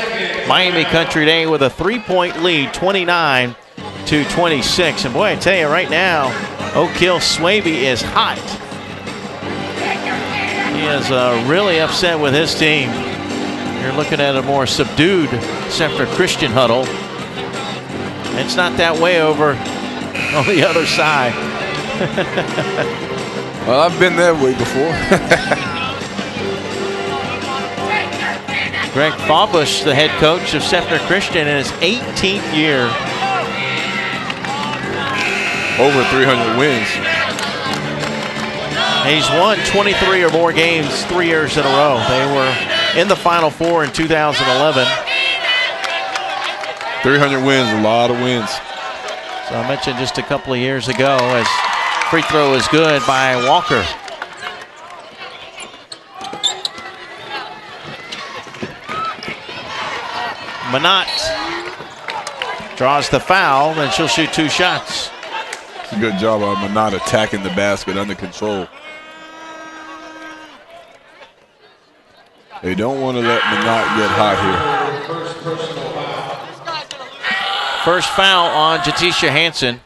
Miami Country Day with a 3-point lead, 29-26. And boy, I tell you right now, Oak Hill Swaby is hot. He is really upset with his team. You're looking at a more subdued Seffner Christian huddle. It's not that way over on the other side. Well, I've been that way before. Greg Fawbush, the head coach of Seffner Christian in his 18th year. Over 300 wins. He's won 23 or more games 3 years in a row. They were in the Final Four in 2011. 300 wins, a lot of wins. So I mentioned just a couple of years ago as free throw is good by Walker. Manat draws the foul, and she'll shoot 2 shots. It's a good job of Manat attacking the basket under control. They don't want to let Manat get hot here. First foul on Jatisha Hansen.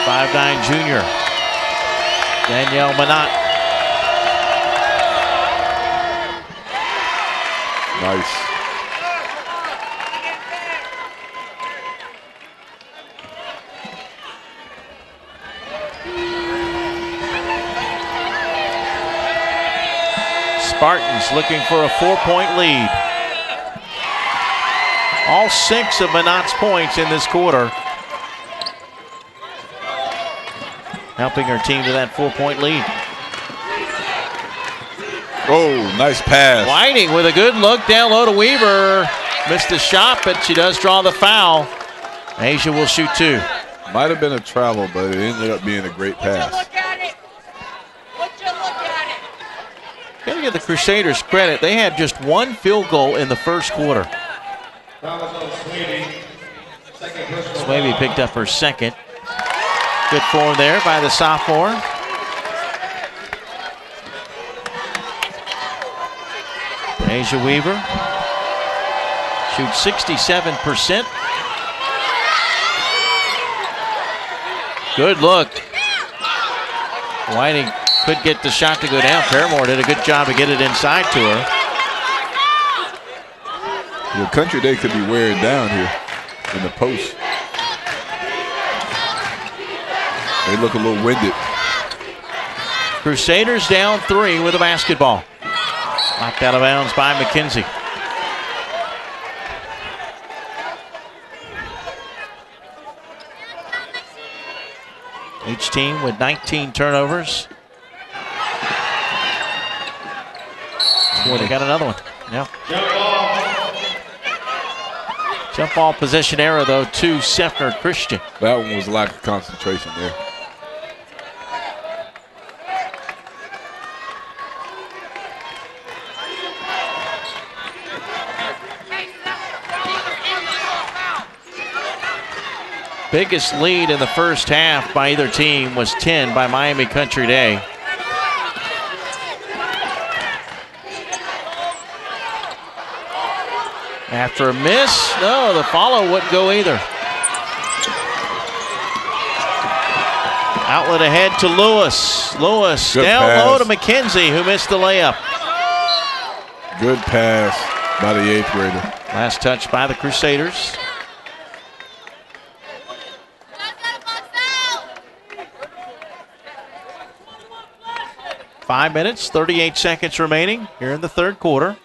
5'9" junior. Danielle Manat. Nice. Spartans looking for a 4-point lead. All 6 of Manat's points in this quarter, helping her team to that 4-point lead. Oh, nice pass. Whiting with a good look down low to Weaver. Missed the shot, but she does draw the foul. Asia will shoot 2. Might have been a travel, but it ended up being a great pass. Gotta give the Crusaders credit. They had just 1 field goal in the first quarter. Swaby picked up her second. Good form there by the sophomore. Asia Weaver shoots 67%. Good look. Whiting could get the shot to go down. Paramore did a good job to get it inside to her. Your Country Day could be wearing down here in the post. They look a little winded. Crusaders down 3 with a basketball. Knocked out of bounds by McKenzie. Each team with 19 turnovers. Boy, they got another one. Yeah. Jump ball possession error, though, to Seffner Christian. That one was lack of concentration there. Biggest lead in the first half by either team was 10 by Miami Country Day. After a miss, no, the follow wouldn't go either. Outlet ahead to Lewis. Lewis Good down pass. low to McKenzie, who missed the layup. Good pass by the 8th grader. Last touch by the Crusaders. Five minutes, 38 seconds remaining here in the third quarter.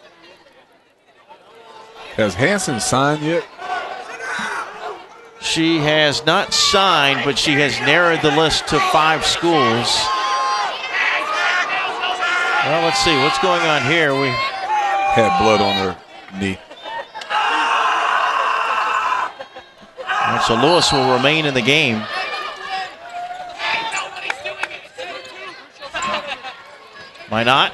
Has Hansen signed yet? She has not signed, but she has narrowed the list to 5 schools. Well, let's see what's going on here. We Had blood on her knee. All right, so Lewis will remain in the game. Why not?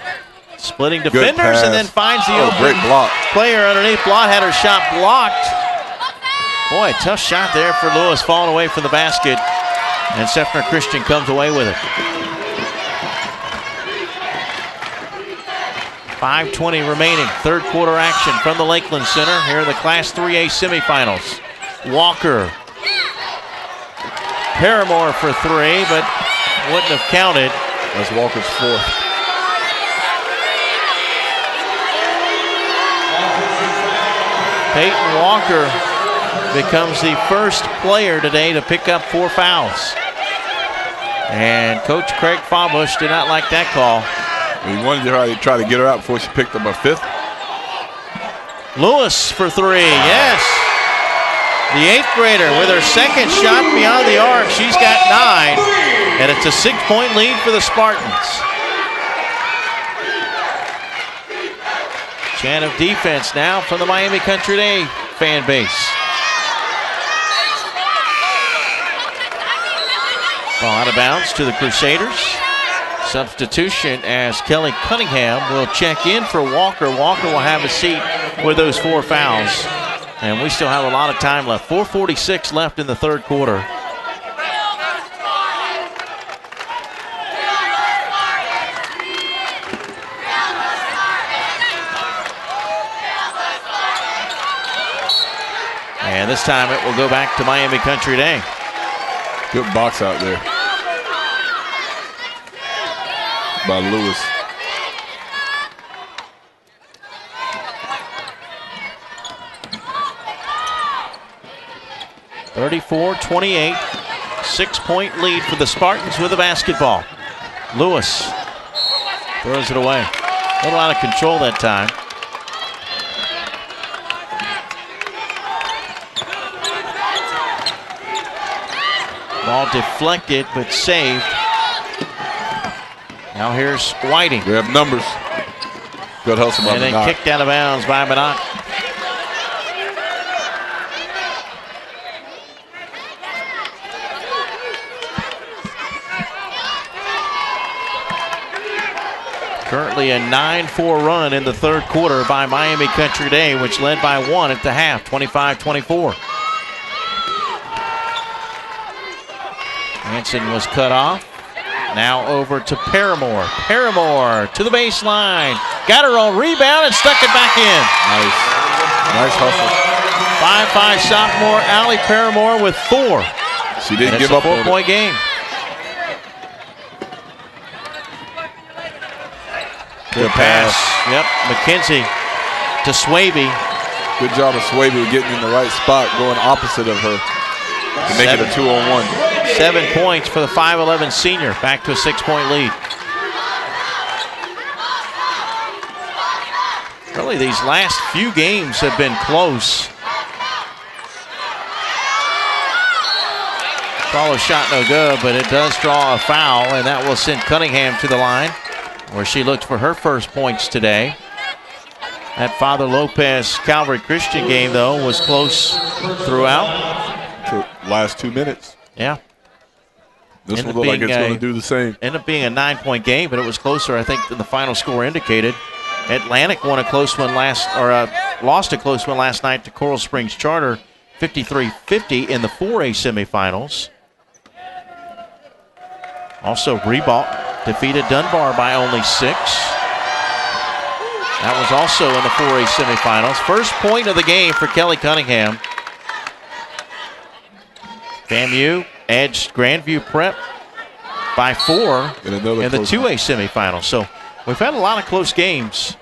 Splitting defenders and then finds the open great block. player underneath. Blott had her shot blocked. Boy, tough shot there for Lewis, falling away from the basket. And Seffner Christian comes away with it. 5:20 remaining. Third quarter action from the Lakeland Center. Here are the Class 3A semifinals. Walker. Paramore for three, but wouldn't have counted. That's Walker's fourth. Peyton Walker becomes the first player today to pick up 4 fouls. And Coach Craig Fawbush did not like that call. He wanted to try to get her out before she picked up a 5th. Lewis for three, yes. The 8th grader with her second shot beyond the arc. She's got 9, and it's a 6-point lead for the Spartans. Chant of defense now from the Miami Country Day fan base. Ball out of bounds to the Crusaders. Substitution as Kelly Cunningham will check in for Walker. Walker will have a seat with those 4 fouls. And we still have a lot of time left. 4:46 left in the third quarter. And this time it will go back to Miami Country Day. Good box out there by Lewis. (34-28), 6-point lead for the Spartans with the basketball. Lewis throws it away. A little out of control that time. Ball deflected but saved. Now here's Whiting. We have numbers. Good hustle by And then Minot. kicked out of bounds by Minot. Currently a 9-4 run in the third quarter by Miami Country Day, which led by 1 at the half, 25-24. Hanson was cut off. Now over to Paramore. Paramore to the baseline. Got her on rebound and stuck it back in. Nice hustle. 5'5" sophomore Allie Paramore with 4. She didn't And give it's up a on it. 4-point game. Good pass. Yep, McKenzie to Swaby. Good job of Swaby getting in the right spot, going opposite of her to make it a 2-on-1. 7 points for the 5'11" senior. Back to a 6-point lead. Really, these last few games have been close. Follow shot no good, but it does draw a foul, and that will send Cunningham to the line, where she looked for her first points today. That Father Lopez Calvary Christian game, though, was close throughout. To last 2 minutes. Yeah. This one looked like it's going to do the same. Ended up being a 9-point game, but it was closer, I think, than the final score indicated. Atlantic won a close one lost a close one last night to Coral Springs Charter, 53-50 in the 4A semifinals. Also, Ribault defeated Dunbar by only 6. That was also in the 4A semifinals. First point of the game for Kelly Cunningham. FAMU edged Grandview Prep by 4 in the 2A semifinals. So we've had a lot of close games,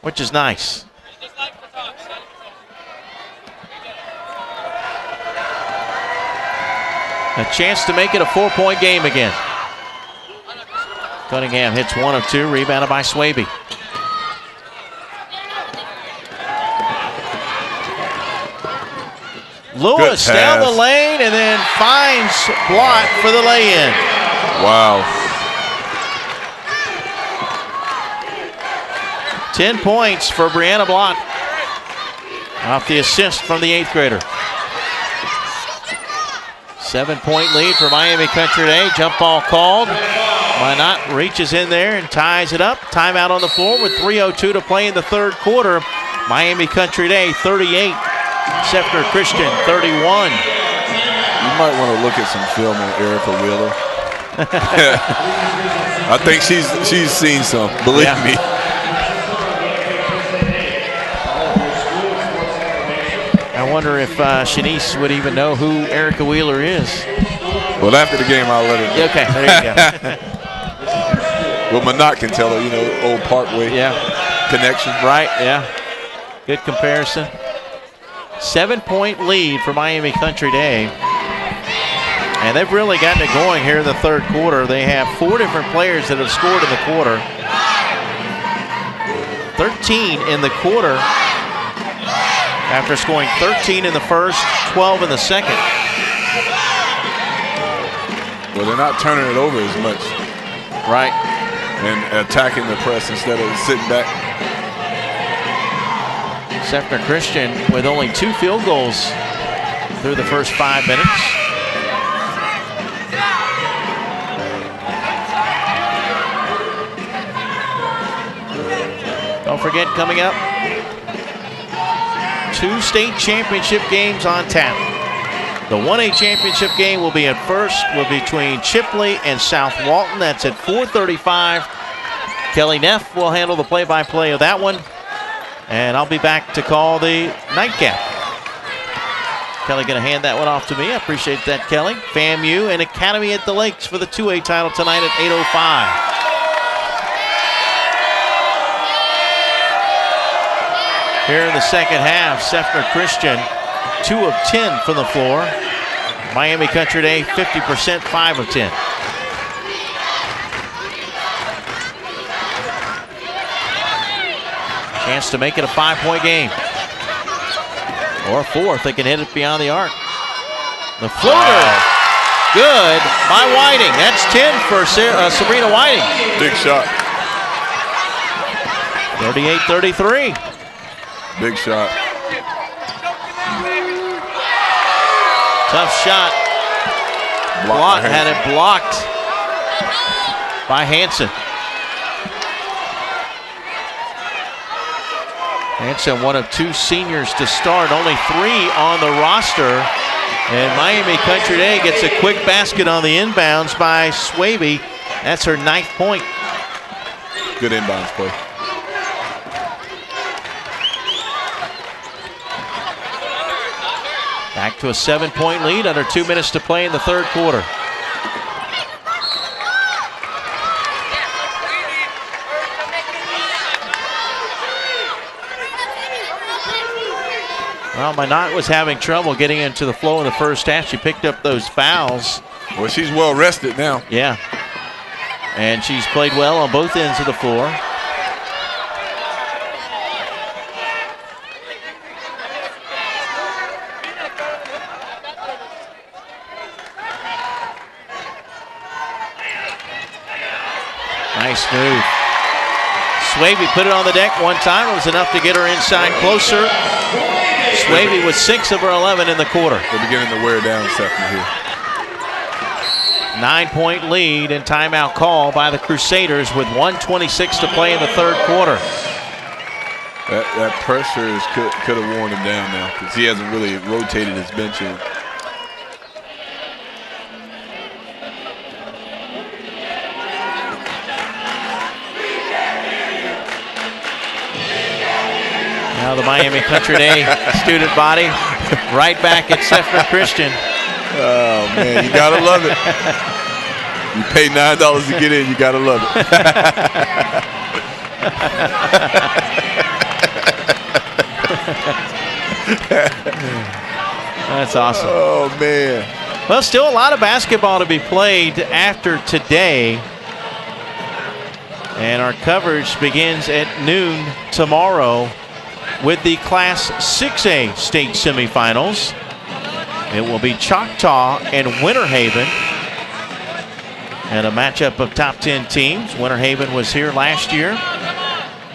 which is nice. A chance to make it a 4-point game again. Cunningham hits 1 of 2, rebounded by Swaby. Lewis down the lane and then finds Blott for the lay-in. Wow. 10 points for Brianna Blott off the assist from the 8th grader. 7-point lead for Miami Country Day. Jump ball called. Minot reaches in there and ties it up. Timeout on the floor with 3:02 to play in the third quarter. Miami Country Day 38. Seffner Christian 31. You might want to look at some film on Erica Wheeler. I think she's seen some, believe me. wonder if Shanice would even know who Erica Wheeler is. Well, after the game, I'll let her know. Okay, there you go. Well, Minot can tell her, old Parkway connection. Right, yeah. Good comparison. 7-point lead for Miami Country Day. And they've really gotten it going here in the third quarter. They have 4 different players that have scored in the quarter. 13 in the quarter after scoring 13 in the first, 12 in the second. Well, they're not turning it over as much. Right. And attacking the press instead of sitting back. Seffner Christian with only 2 field goals through the first 5 minutes. Don't forget, coming up, 2 state championship games on tap. The 1A championship game will be between Chipley and South Walton. That's at 4:35. Kelly Neff will handle the play-by-play of that one. And I'll be back to call the nightcap. Kelly going to hand that one off to me. I appreciate that, Kelly. FAMU and Academy at the Lakes for the 2A title tonight at 8:05. Here in the second half, Seffner Christian, 2 of 10 from the floor. Miami Country Day, 50%, 5 of 10. Chance to make it a 5-point game. Or a 4 if they can hit it beyond the arc. The floater, good by Whiting. That's 10 for Sabrina Whiting. Big shot. 38-33. Big shot. Tough shot. Had it blocked by Hanson. Hanson, one of 2 seniors to start, only 3 on the roster. And Miami Country Day gets a quick basket on the inbounds by Swaby. That's her 9th point. Good inbounds play. Back to a 7-point lead, under 2 minutes to play in the third quarter. Well, Minot was having trouble getting into the flow in the first half. She picked up those fouls. Well, she's well rested now. Yeah. And she's played well on both ends of the floor. Nice move. Swaby put it on the deck one time. It was enough to get her inside closer. Swaby with 6 of her 11 in the quarter. They're beginning to wear down Seffner here. 9-point lead and timeout call by the Crusaders with 1:26 to play in the third quarter. That pressure could have worn him down now because he hasn't really rotated his bench in. Now the Miami Country Day student body right back at Seffner Christian. Oh, man, you got to love it. You pay $9 to get in, you got to love it. That's awesome. Oh, man. Well, still a lot of basketball to be played after today. And our coverage begins at noon tomorrow with the Class 6A state semifinals. It will be Choctaw and Winter Haven. And a matchup of top 10 teams. Winter Haven was here last year.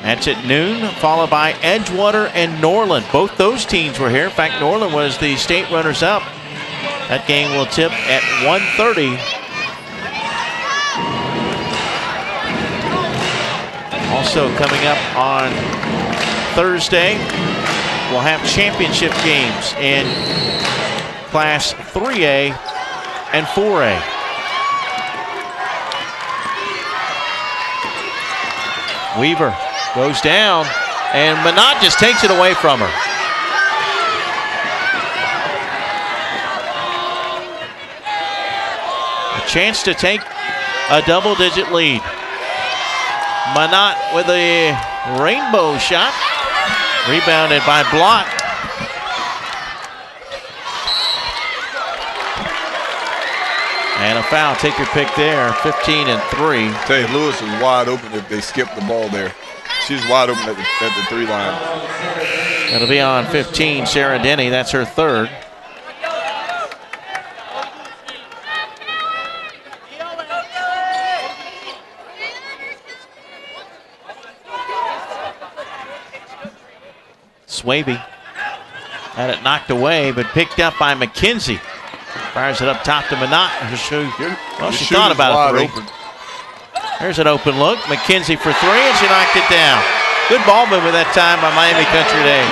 That's at noon, followed by Edgewater and Norland. Both those teams were here. In fact, Norland was the state runners-up. That game will tip at 1:30. Also coming up on Thursday, we'll have championship games in Class 3A and 4A. Weaver goes down, and Minot just takes it away from her. chance to take a double-digit lead. Manat with a rainbow shot. Rebounded by Blott. And a foul. Take your pick there. 15 and 3. Tell you, Lewis was wide open if they skipped the ball there. She's wide open at the 3 line. It'll be on 15, Sarah Denny. That's her third. Swaby had it knocked away, but picked up by McKenzie. Fires it up top to Manat. Well, she thought about it. There's an open look. McKenzie for 3, and she knocked it down. Good ball movement that time by Miami Country Day.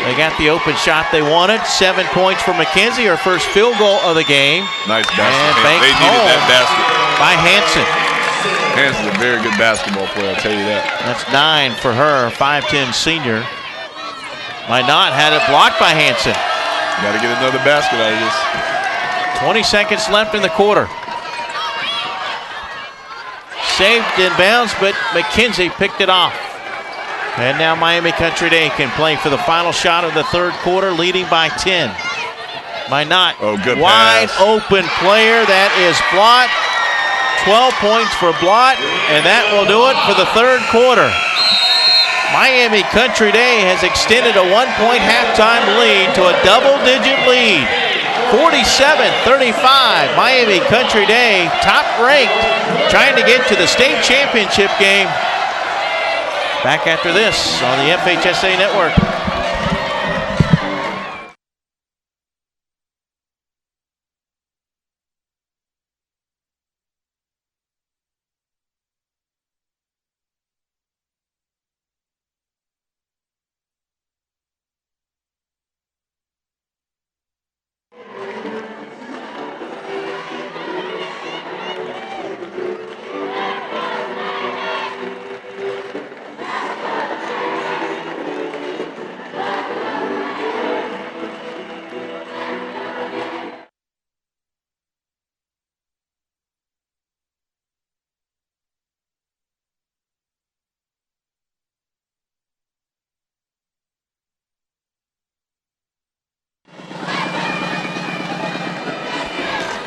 They got the open shot they wanted. 7 points for McKenzie, her first field goal of the game. Nice basket. And banked they needed home that basket by Hanson. Hanson's a very good basketball player, I'll tell you that. That's 9 for her, 5'10" senior. Minot had it blocked by Hanson. Got to get another basket out of this. 20 seconds left in the quarter. Saved in bounds, but McKenzie picked it off. And now Miami Country Day can play for the final shot of the third quarter, leading by 10. Minot, good wide pass. Open player. That is Blott. 12 points for Blott, and that will do it for the third quarter. Miami Country Day has extended a 1-point halftime lead to a double-digit lead. 47-35. Miami Country Day, top ranked, trying to get to the state championship game. Back after this on the FHSAA Network.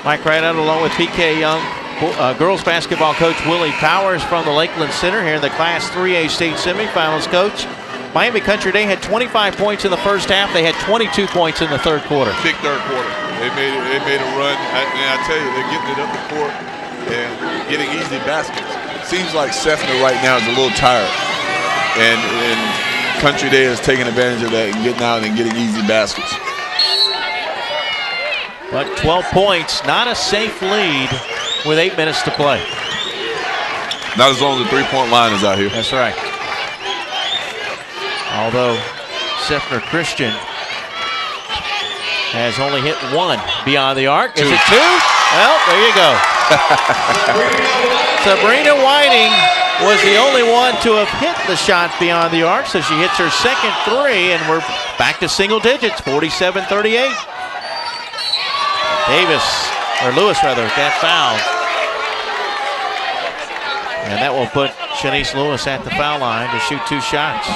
Mike Rideout along with PK Young, girls basketball coach Willie Powers from the Lakeland Center here in the Class 3A state semifinals. Coach, Miami Country Day had 25 points in the first half. They had 22 points in the third quarter. Big third quarter. They made a run. And I tell you, they're getting it up the court and getting easy baskets. Seems like Seffner right now is a little tired. And Country Day is taking advantage of that and getting out and getting easy baskets. But 12 points, not a safe lead with 8 minutes to play. Not as long as the three-point line is out here. That's right. Although Seffner Christian has only hit 1 beyond the arc. Is it 2? Well, there you go. Sabrina Whiting was the only one to have hit the shot beyond the arc, so she hits her second 3, and we're back to single digits, 47-38. Lewis got fouled. And that will put Shanice Lewis at the foul line to shoot 2 shots.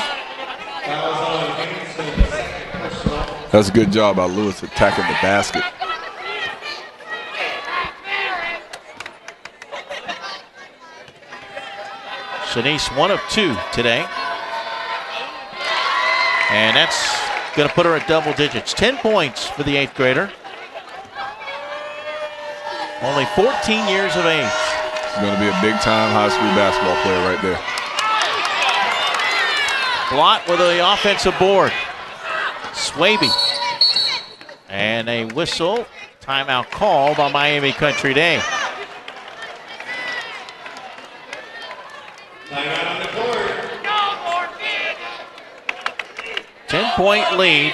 That's a good job by Lewis attacking the basket. Shanice 1 of 2 today. And that's going to put her at double digits. 10 points for the 8th grader. Only 14 years of age. She's going to be a big-time high school basketball player right there. Blott with the offensive board. Swaby. And a whistle. Timeout call by Miami Country Day. Timeout on the court. 10-point lead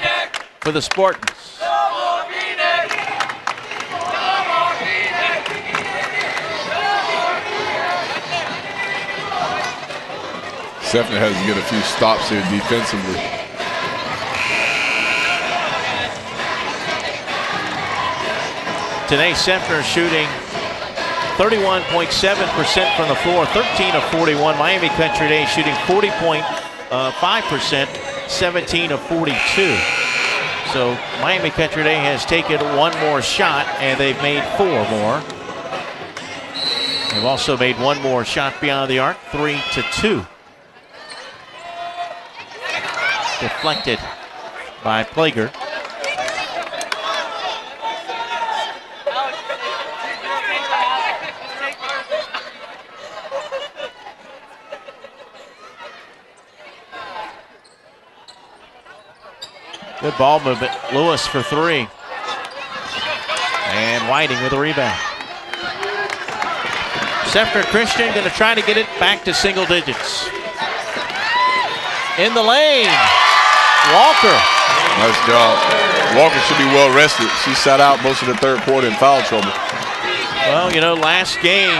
for the Spartans. Seffner has to get a few stops here defensively. Today, Seffner shooting 31.7% from the floor, 13 of 41. Miami Country Day shooting 40.5%, 17 of 42. So Miami Country Day has taken one more shot, and they've made 4 more. They've also made one more shot beyond the arc, 3-2. Deflected by Plager. Good ball movement. Lewis for 3. And Whiting with a rebound. Seffner Christian going to try to get it back to single digits. In the lane. Walker. Nice job. Walker should be well rested. She sat out most of the third quarter in foul trouble. Well, you know, last game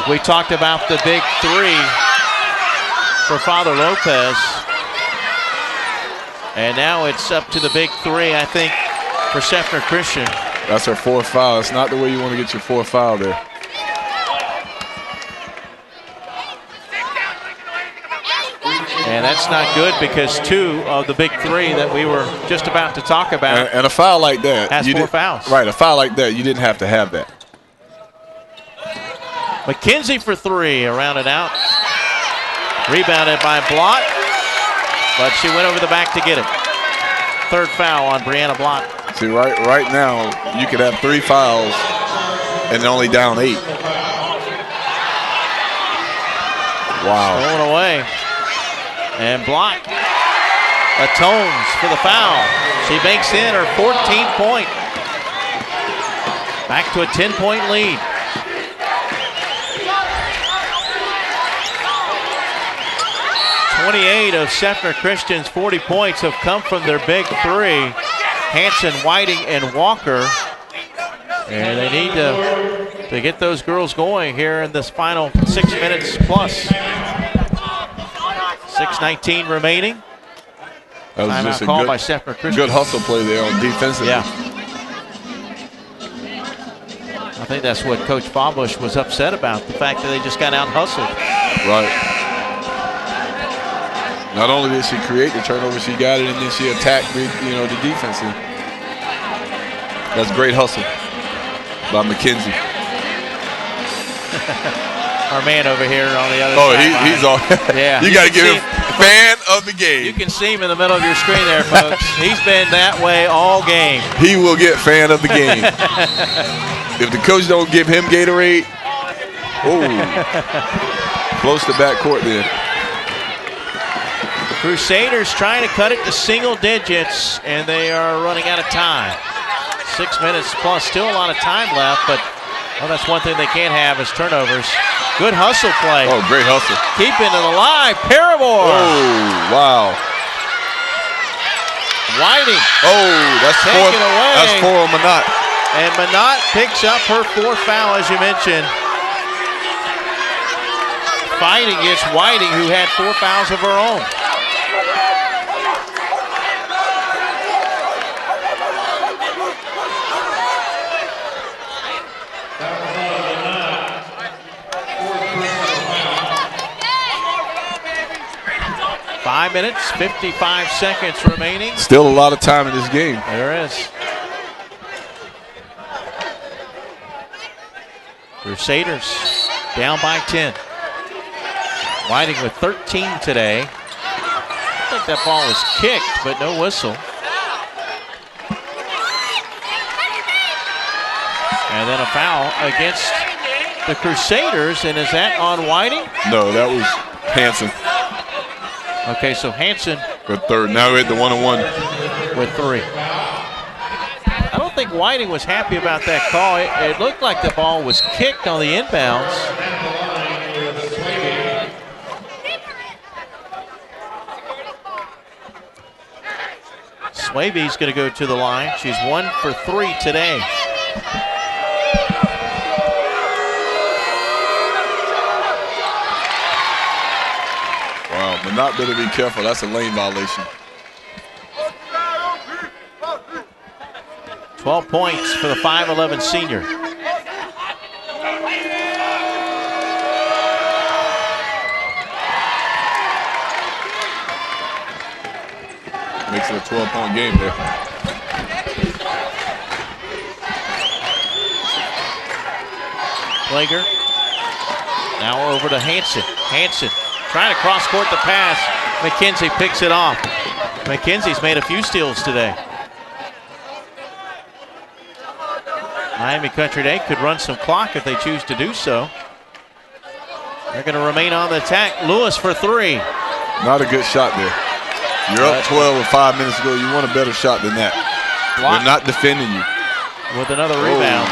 we talked about the big 3 for Father Lopez. And now it's up to the big 3, I think, for Seffner Christian. That's her 4th foul. It's not the way you want to get your 4th foul there. And that's not good because 2 of the big 3 that we were just about to talk about. And a foul like that. Has 4 fouls. Right, a foul like that, you didn't have to have that. McKenzie for 3, around and out. Rebounded by Blott, but she went over the back to get it. 3rd foul on Brianna Blott. See, right now, you could have 3 fouls and only down 8. Wow. Stolen away. And Blott atones for the foul. She makes in her 14th point. Back to a 10-point lead. $28 of Seffner Christian's 40 points have come from their big 3. Hanson, Whiting, and Walker. And they need to get those girls going here in this final 6 minutes plus. 6:19 remaining. That was just a call by Seffner Christian. Good hustle play there on defensively. Yeah. I think that's what Coach Fabush was upset about, the fact that they just got out hustled. Right. Not only did she create the turnover, she got it, and then she attacked the defense. That's great hustle by McKenzie. Our man over here on the other side. Oh, he's on. Yeah. You got to give him fan of the game. You can see him in the middle of your screen there, folks. He's been that way all game. He will get fan of the game. If the coach don't give him Gatorade, close to backcourt there. Crusaders trying to cut it to single digits, and they are running out of time. 6 minutes plus, still a lot of time left, but that's one thing they can't have is turnovers. Good hustle play. Oh, great hustle. Keeping it alive, Paramore. Oh, wow. Whiting. Oh, that's taken away. That's 4 on Manat. And Manat picks up her 4th foul, as you mentioned. Fighting against Whiting, who had 4 fouls of her own. Five minutes, 55 seconds remaining. Still a lot of time in this game. There is. Crusaders down by 10. Whiting with 13 today. I think that ball was kicked, but no whistle. And then a foul against the Crusaders, and is that on Whiting? No, that was Hanson. Okay, so Hanson with 3rd. Now we're at the 1-on-1 with 3. I don't think Whiting was happy about that call. It looked like the ball was kicked on the inbounds. Swaby's going to go to the line. She's 1 for 3 today. But not better be careful. That's a lane violation. 12 points for the 5'11 senior. Makes it a 12-point game there. Plager. Now over to Hanson. Hanson trying to cross-court the pass. McKenzie picks it off. McKenzie's made a few steals today. Miami Country Day could run some clock if they choose to do so. They're going to remain on the attack. Lewis for three. Not a good shot there. You're up 12 with 5 minutes to go. You want a better shot than that. They're not defending you. With another rebound.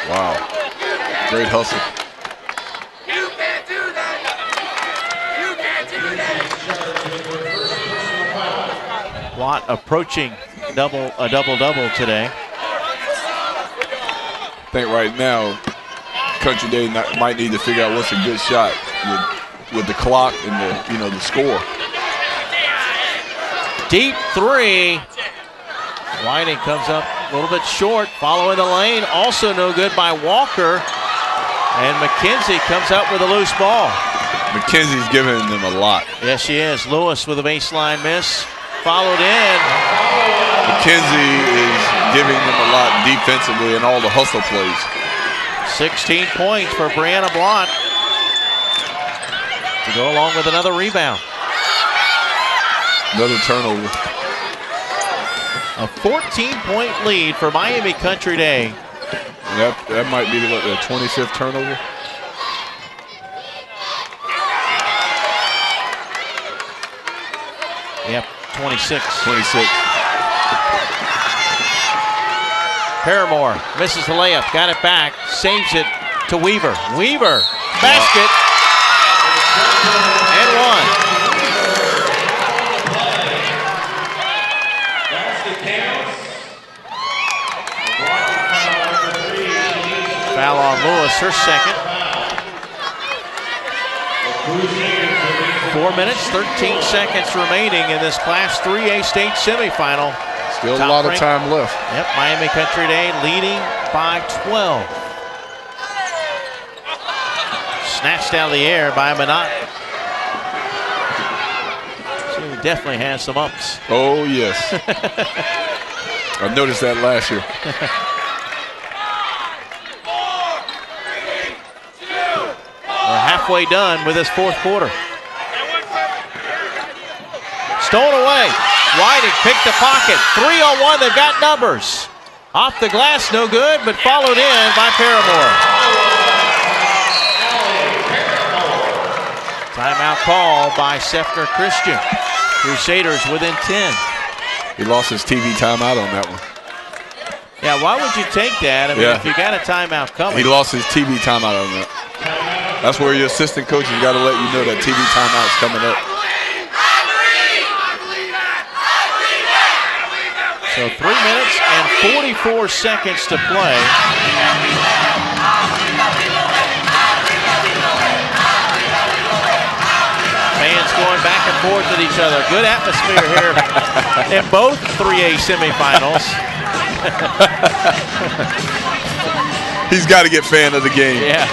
Wow. Great hustle. You can't do that. You can't do that. Watt approaching a double-double today. I think right now, Country Day might need to figure out what's a good shot with the clock and the score. Deep three. Whiting comes up a little bit short, following the lane. Also no good by Walker. And McKenzie comes up with a loose ball. McKenzie's giving them a lot. Yes, she is. Lewis with a baseline miss. Followed in. McKenzie is giving them a lot defensively in all the hustle plays. 16 points for Brianna Blount to go along with another rebound. Another turnover. A 14-point lead for Miami Country Day. That might be the 25th turnover. Yep, 26. 26. Paramore misses the layup, got it back, saves it to Weaver. Weaver, basket, and one. Foul on Lewis, her second. 4 minutes, 13 seconds remaining in this Class 3A state semifinal. Still a lot of time left. Yep, Miami Country Day leading by 12. Snatched out of the air by Minot. So he definitely has some ups. Oh, yes. I noticed that last year. We're halfway done with this fourth quarter. Stolen away. Whiting picked the pocket. 3-on-1, they've got numbers. Off the glass, no good, but followed in by Paramore. Timeout call by Seffner Christian. Crusaders within 10. He lost his TV timeout on that one. Yeah, why would you take that? I mean, if you got a timeout coming. He lost his TV timeout on that. That's where your assistant coach has got to let you know that TV timeout's coming up. So 3 minutes and 44 seconds to play. Fans going back and forth at each other. Good atmosphere here in both 3A semifinals. He's got to get fan of the game. Yeah.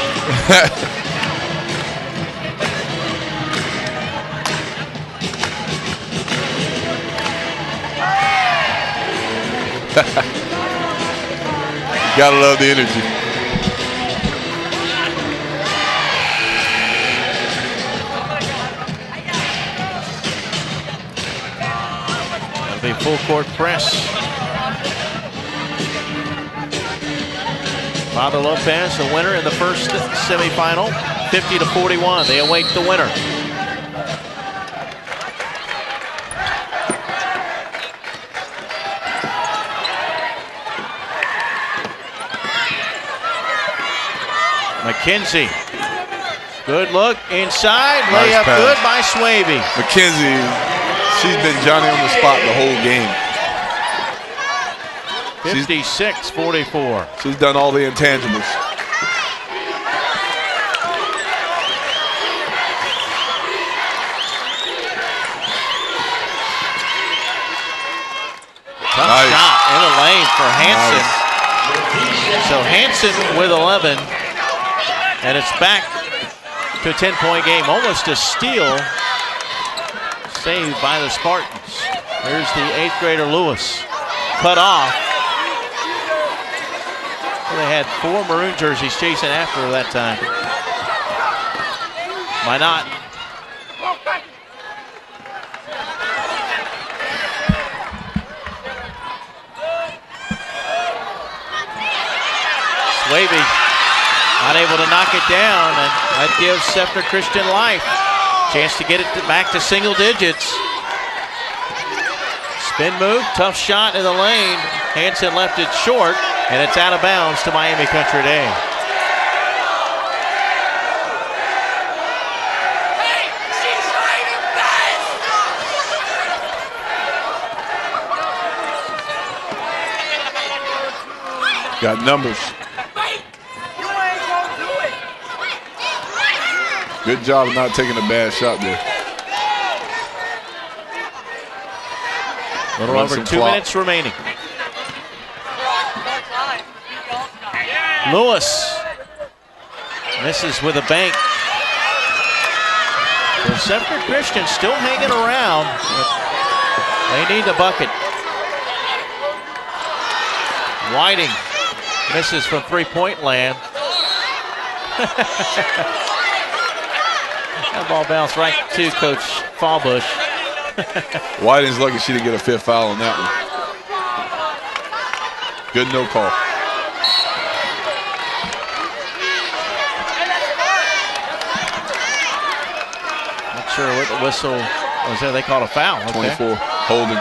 Gotta love the energy. That'll be full court press. Father Lopez, the winner in the first semifinal, 50-41. They await the winner. McKenzie. Good look inside. Layup pass. good by Swavey. McKenzie, she's been Johnny on the spot the whole game. 56-44. She's done all the intangibles. Tough shot in the lane for Hansen. So Hansen with 11, and it's back to a 10-point game. Almost a steal saved by the Spartans. Here's the 8th grader Lewis. Cut off. Well, they had 4 maroon jerseys chasing after her that time. Why not? Wavy unable to knock it down, and that gives Seffner Christian life. Chance to get it back to single digits. Spin move, tough shot in the lane. Hansen left it short, and it's out of bounds to Miami Country Day. Hey, she's trying her best! Got numbers. Good job of not taking a bad shot there. A little over 2 minutes remaining. Lewis misses with a bank. So Seffner Christian still hanging around. They need the bucket. Whiting misses from three-point land. That ball bounced right to Coach Fallbush. Whiting's lucky she didn't get a 5th foul on that one. Good no call. Not sure what the whistle was there. They called a foul. Okay. 24, holding.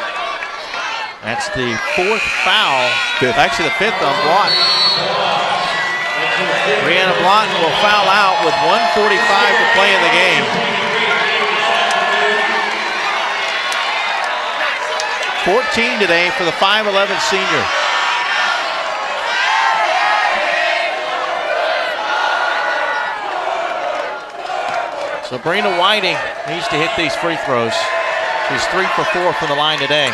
That's the 4th foul. 5th. Actually, the 5th on block. Brianna Block will foul out with 1:45 to play in the game. 14 today for the 5'11" senior. Sabrina Whiting needs to hit these free throws. She's 3 for 4 from the line today.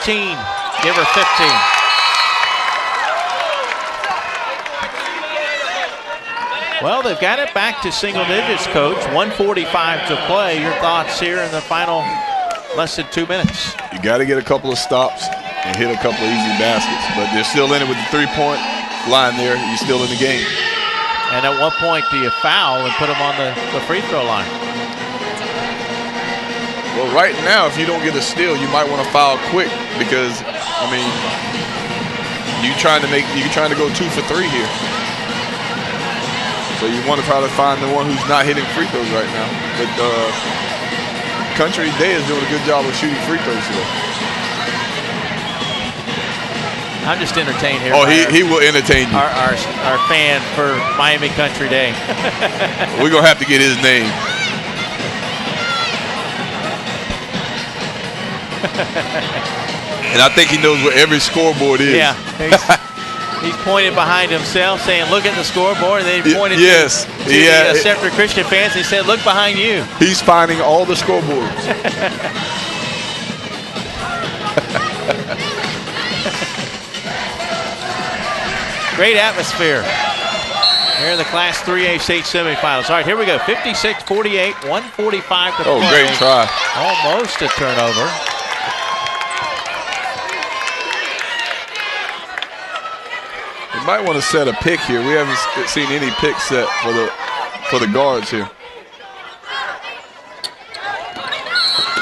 Give her 15. Well, they've got it back to single digits, Coach. 1:45 to play. Your thoughts here in the final less than 2 minutes? You got to get a couple of stops and hit a couple of easy baskets, but they're still in it with the 3-point line there. You're still in the game. And at what point do you foul and put them on the free throw line? Well, right now, if you don't get a steal, you might want to foul quick because, I mean, you're trying to go 2 for 3 here. So you want to try to find the one who's not hitting free throws right now. But Country Day is doing a good job of shooting free throws today. I'm just entertained here. Oh, he will entertain you. Our fan for Miami Country Day. We're going to have to get his name. And I think he knows where every scoreboard is. Yeah. He's pointed behind himself saying, look at the scoreboard. And then he pointed to the Seffner Christian fans. He said, look behind you. He's finding all the scoreboards. Great atmosphere here in the Class 3A state semifinals. All right, here we go. 56-48, 1:45 to play. Oh, great try. Almost a turnover. You might want to set a pick here. We haven't seen any pick set for the guards here.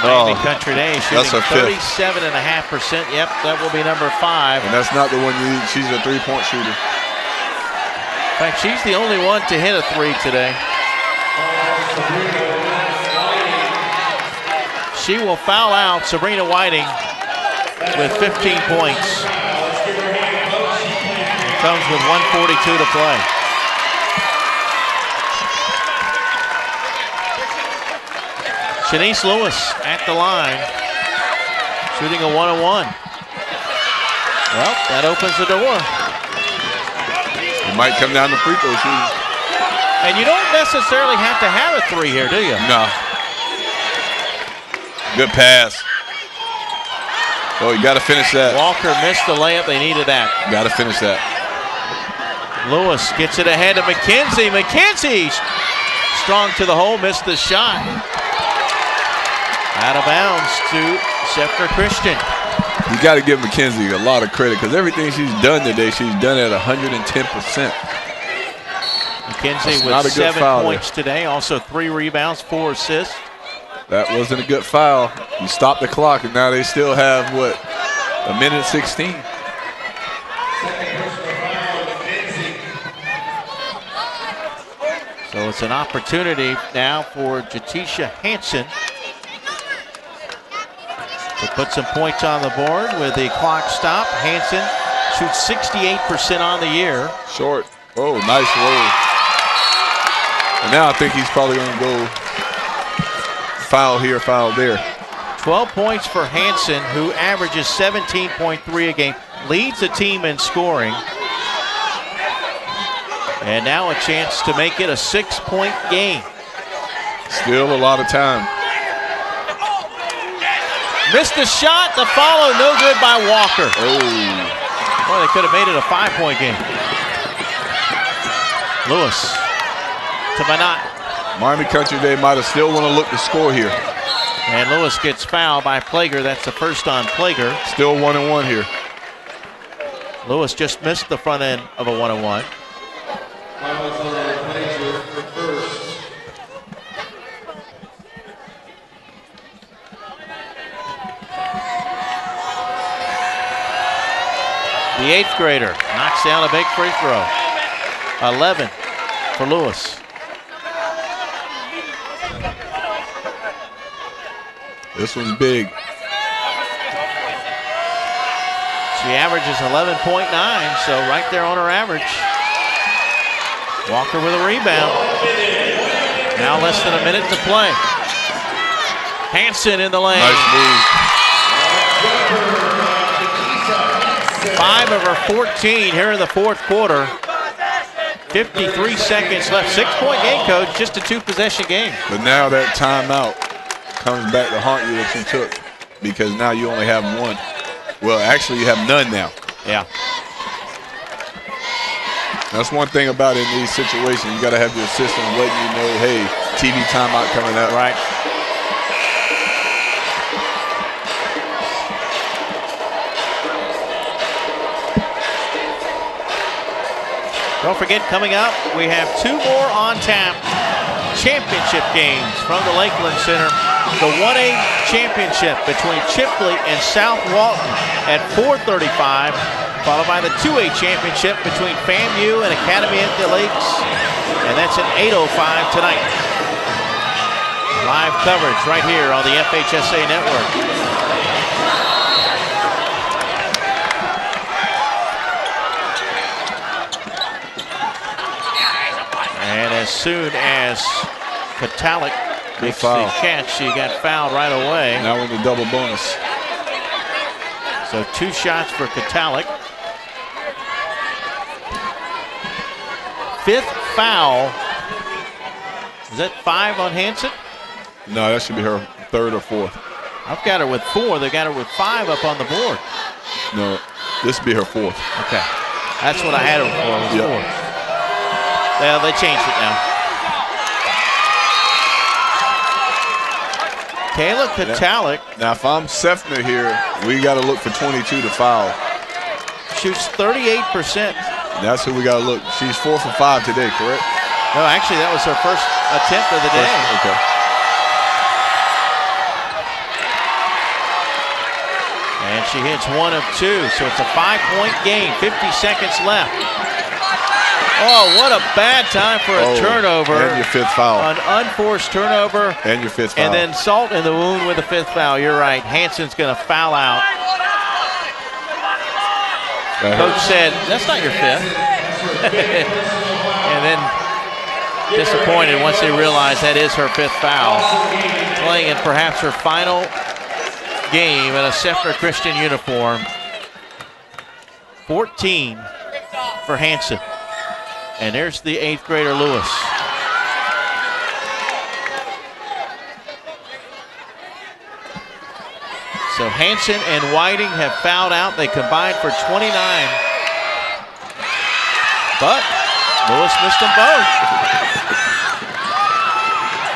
Miami Country Day shooting that's a 37.5%. Yep, that will be number 5. And that's not the one you need. She's a 3-point shooter. In fact, she's the only one to hit a 3 today. She will foul out Sabrina Whiting with 15 points. It comes with 1:42 to play. Shanice Lewis at the line, shooting a 1-on-1. Well, that opens the door. It might come down to free throw shooting. And you don't necessarily have to have a 3 here, do you? No. Good pass. Oh, you got to finish that. Walker missed the layup. They needed that. Got to finish that. Lewis gets it ahead to McKenzie. McKenzie strong to the hole, missed the shot. Out of bounds to Seffner Christian. You got to give McKenzie a lot of credit because everything she's done today, she's done at 110%. McKenzie with 7 points today, also 3 rebounds, 4 assists. That wasn't a good foul. You stopped the clock, and now they still have, what, a minute 16? So it's an opportunity now for Jatisha Hansen to put some points on the board with the clock stop. Hansen shoots 68% on the year. Short. Oh, nice roll. And now I think he's probably going to go foul here, foul there. 12 points for Hansen, who averages 17.3 a game, leads the team in scoring. And now a chance to make it a 6-point game. Still a lot of time. Missed the shot, the follow, no good by Walker. Oh. Boy, they could have made it a 5-point game. Lewis to Manat. Miami Country, they might have still want to look to score here. And Lewis gets fouled by Plager. That's the first on Plager. Still 1-1 here. Lewis just missed the front end of a 1-1. The 8th grader knocks down a big free throw. 11 for Lewis. This one's big. She averages 11.9, so right there on her average. Walker with a rebound. Now less than a minute to play. Hansen in the lane. Nice move. 5 of her 14 here in the fourth quarter. 53 seconds left. 6-point game, coach. Just a 2-possession game. But now that timeout comes back to haunt you that you took because now you only have one. Well, actually, you have none now. Yeah. That's one thing about in these situations. You got to have your assistant letting you know, hey, TV timeout coming up. Right. Don't forget, coming up, we have 2 more on tap championship games from the Lakeland Center. The 1A championship between Chipley and South Walton at 4:35, followed by the 2A championship between FAMU and Academy at the Lakes, and that's at 8:05 tonight. Live coverage right here on the FHSAA network. And as soon as Katalik makes the catch, she got fouled right away. Now with the double bonus. So 2 shots for Katalik. 5th foul. Is that 5 on Hansen? No, that should be her 3rd or 4th. I've got her with 4. They got her with 5 up on the board. No, this would be her 4th. Okay. That's what I had her for, was 4. Well, they changed it now. Kayla Katalik. Now, if I'm Seffner here, we got to look for 22 to foul. Shoots 38%. That's who we got to look. She's 4 for 5 today, correct? No, actually, that was her first attempt of the day. Okay. And she hits 1 of 2, so it's a 5-point game. 50 seconds left. Oh, what a bad time for a turnover. And your 5th foul. An unforced turnover. And your 5th foul. And then salt in the wound with the 5th foul. You're right. Hansen's going to foul out. Coach said, that's not your 5th. And then disappointed once they realized that is her 5th foul. Playing in perhaps her final game in a Seffner Christian uniform. 14 for Hansen. And there's the 8th grader, Lewis. So Hanson and Whiting have fouled out. They combined for 29. But Lewis missed them both.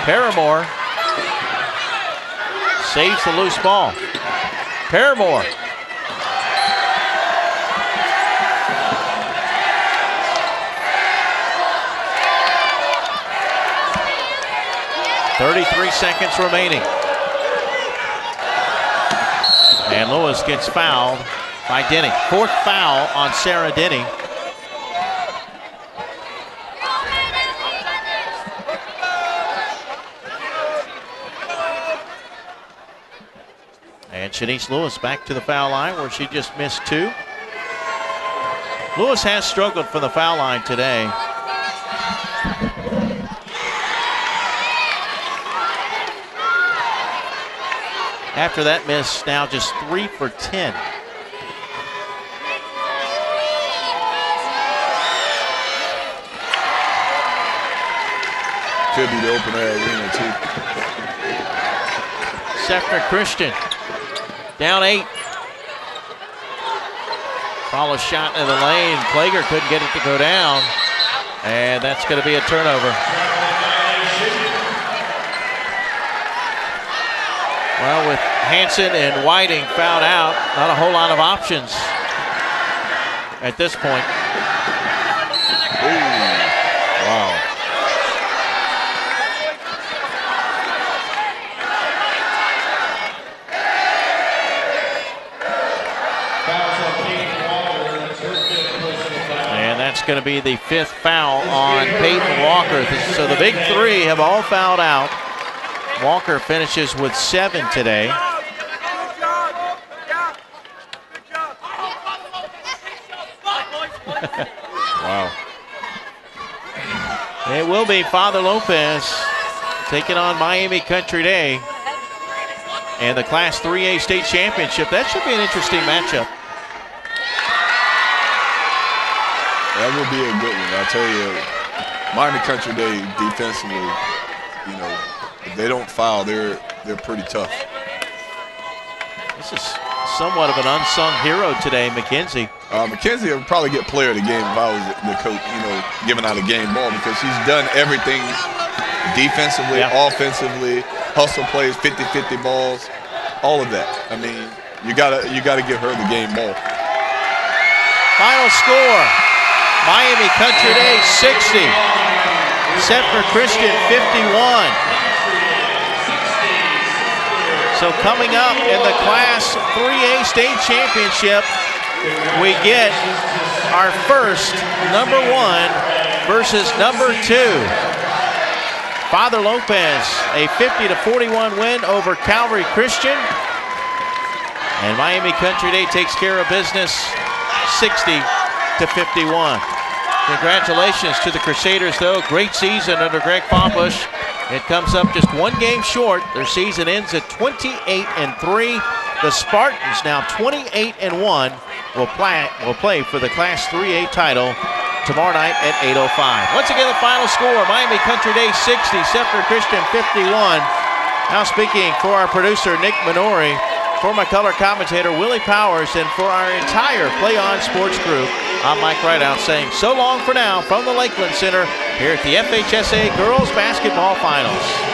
Paramore saves the loose ball. Paramore. .33 seconds remaining. And Lewis gets fouled by Denny. 4th foul on Sarah Denny. And Shanice Lewis back to the foul line where she just missed 2. Lewis has struggled from the foul line today. After that miss, now just 3 for 10. Could be the open air arena too. Seffner Christian down 8. Follow shot in the lane. Klager couldn't get it to go down. And that's going to be a turnover. Well, with Hanson and Whiting fouled out, not a whole lot of options at this point. Ooh, wow. And that's going to be the 5th foul on Peyton Walker. So the big 3 have all fouled out. Walker finishes with 7 today. Wow. It will be Father Lopez taking on Miami Country Day and the Class 3A State Championship. That should be an interesting matchup. That will be a good one. I'll tell you, Miami Country Day defensively, you know, if they don't foul, they're pretty tough. This is somewhat of an unsung hero today, McKenzie. McKenzie would probably get player of the game if I was the coach, you know, giving out a game ball, because she's done everything defensively, offensively, hustle plays, 50-50 balls, all of that. I mean, you gotta give her the game ball. Final score, Miami Country Day 60, Seffner Christian 51. So coming up in the Class 3A State Championship, we get our first number 1 versus number 2. Father Lopez, a 50-41 win over Calvary Christian. And Miami Country Day takes care of business 60-51. Congratulations to the Crusaders, though. Great season under Greg Pompash. It comes up just 1 game short. Their season ends at 28-3. The Spartans, now 28-1, will play for the Class 3A title tomorrow night at 8:05. Once again, the final score, Miami Country Day 60, Seffner Christian 51. Now speaking for our producer, Nick Minori, for my color commentator, Willie Powers, and for our entire Play On Sports group, I'm Mike Rideout saying so long for now from the Lakeland Center here at the FHSAA Girls Basketball Finals.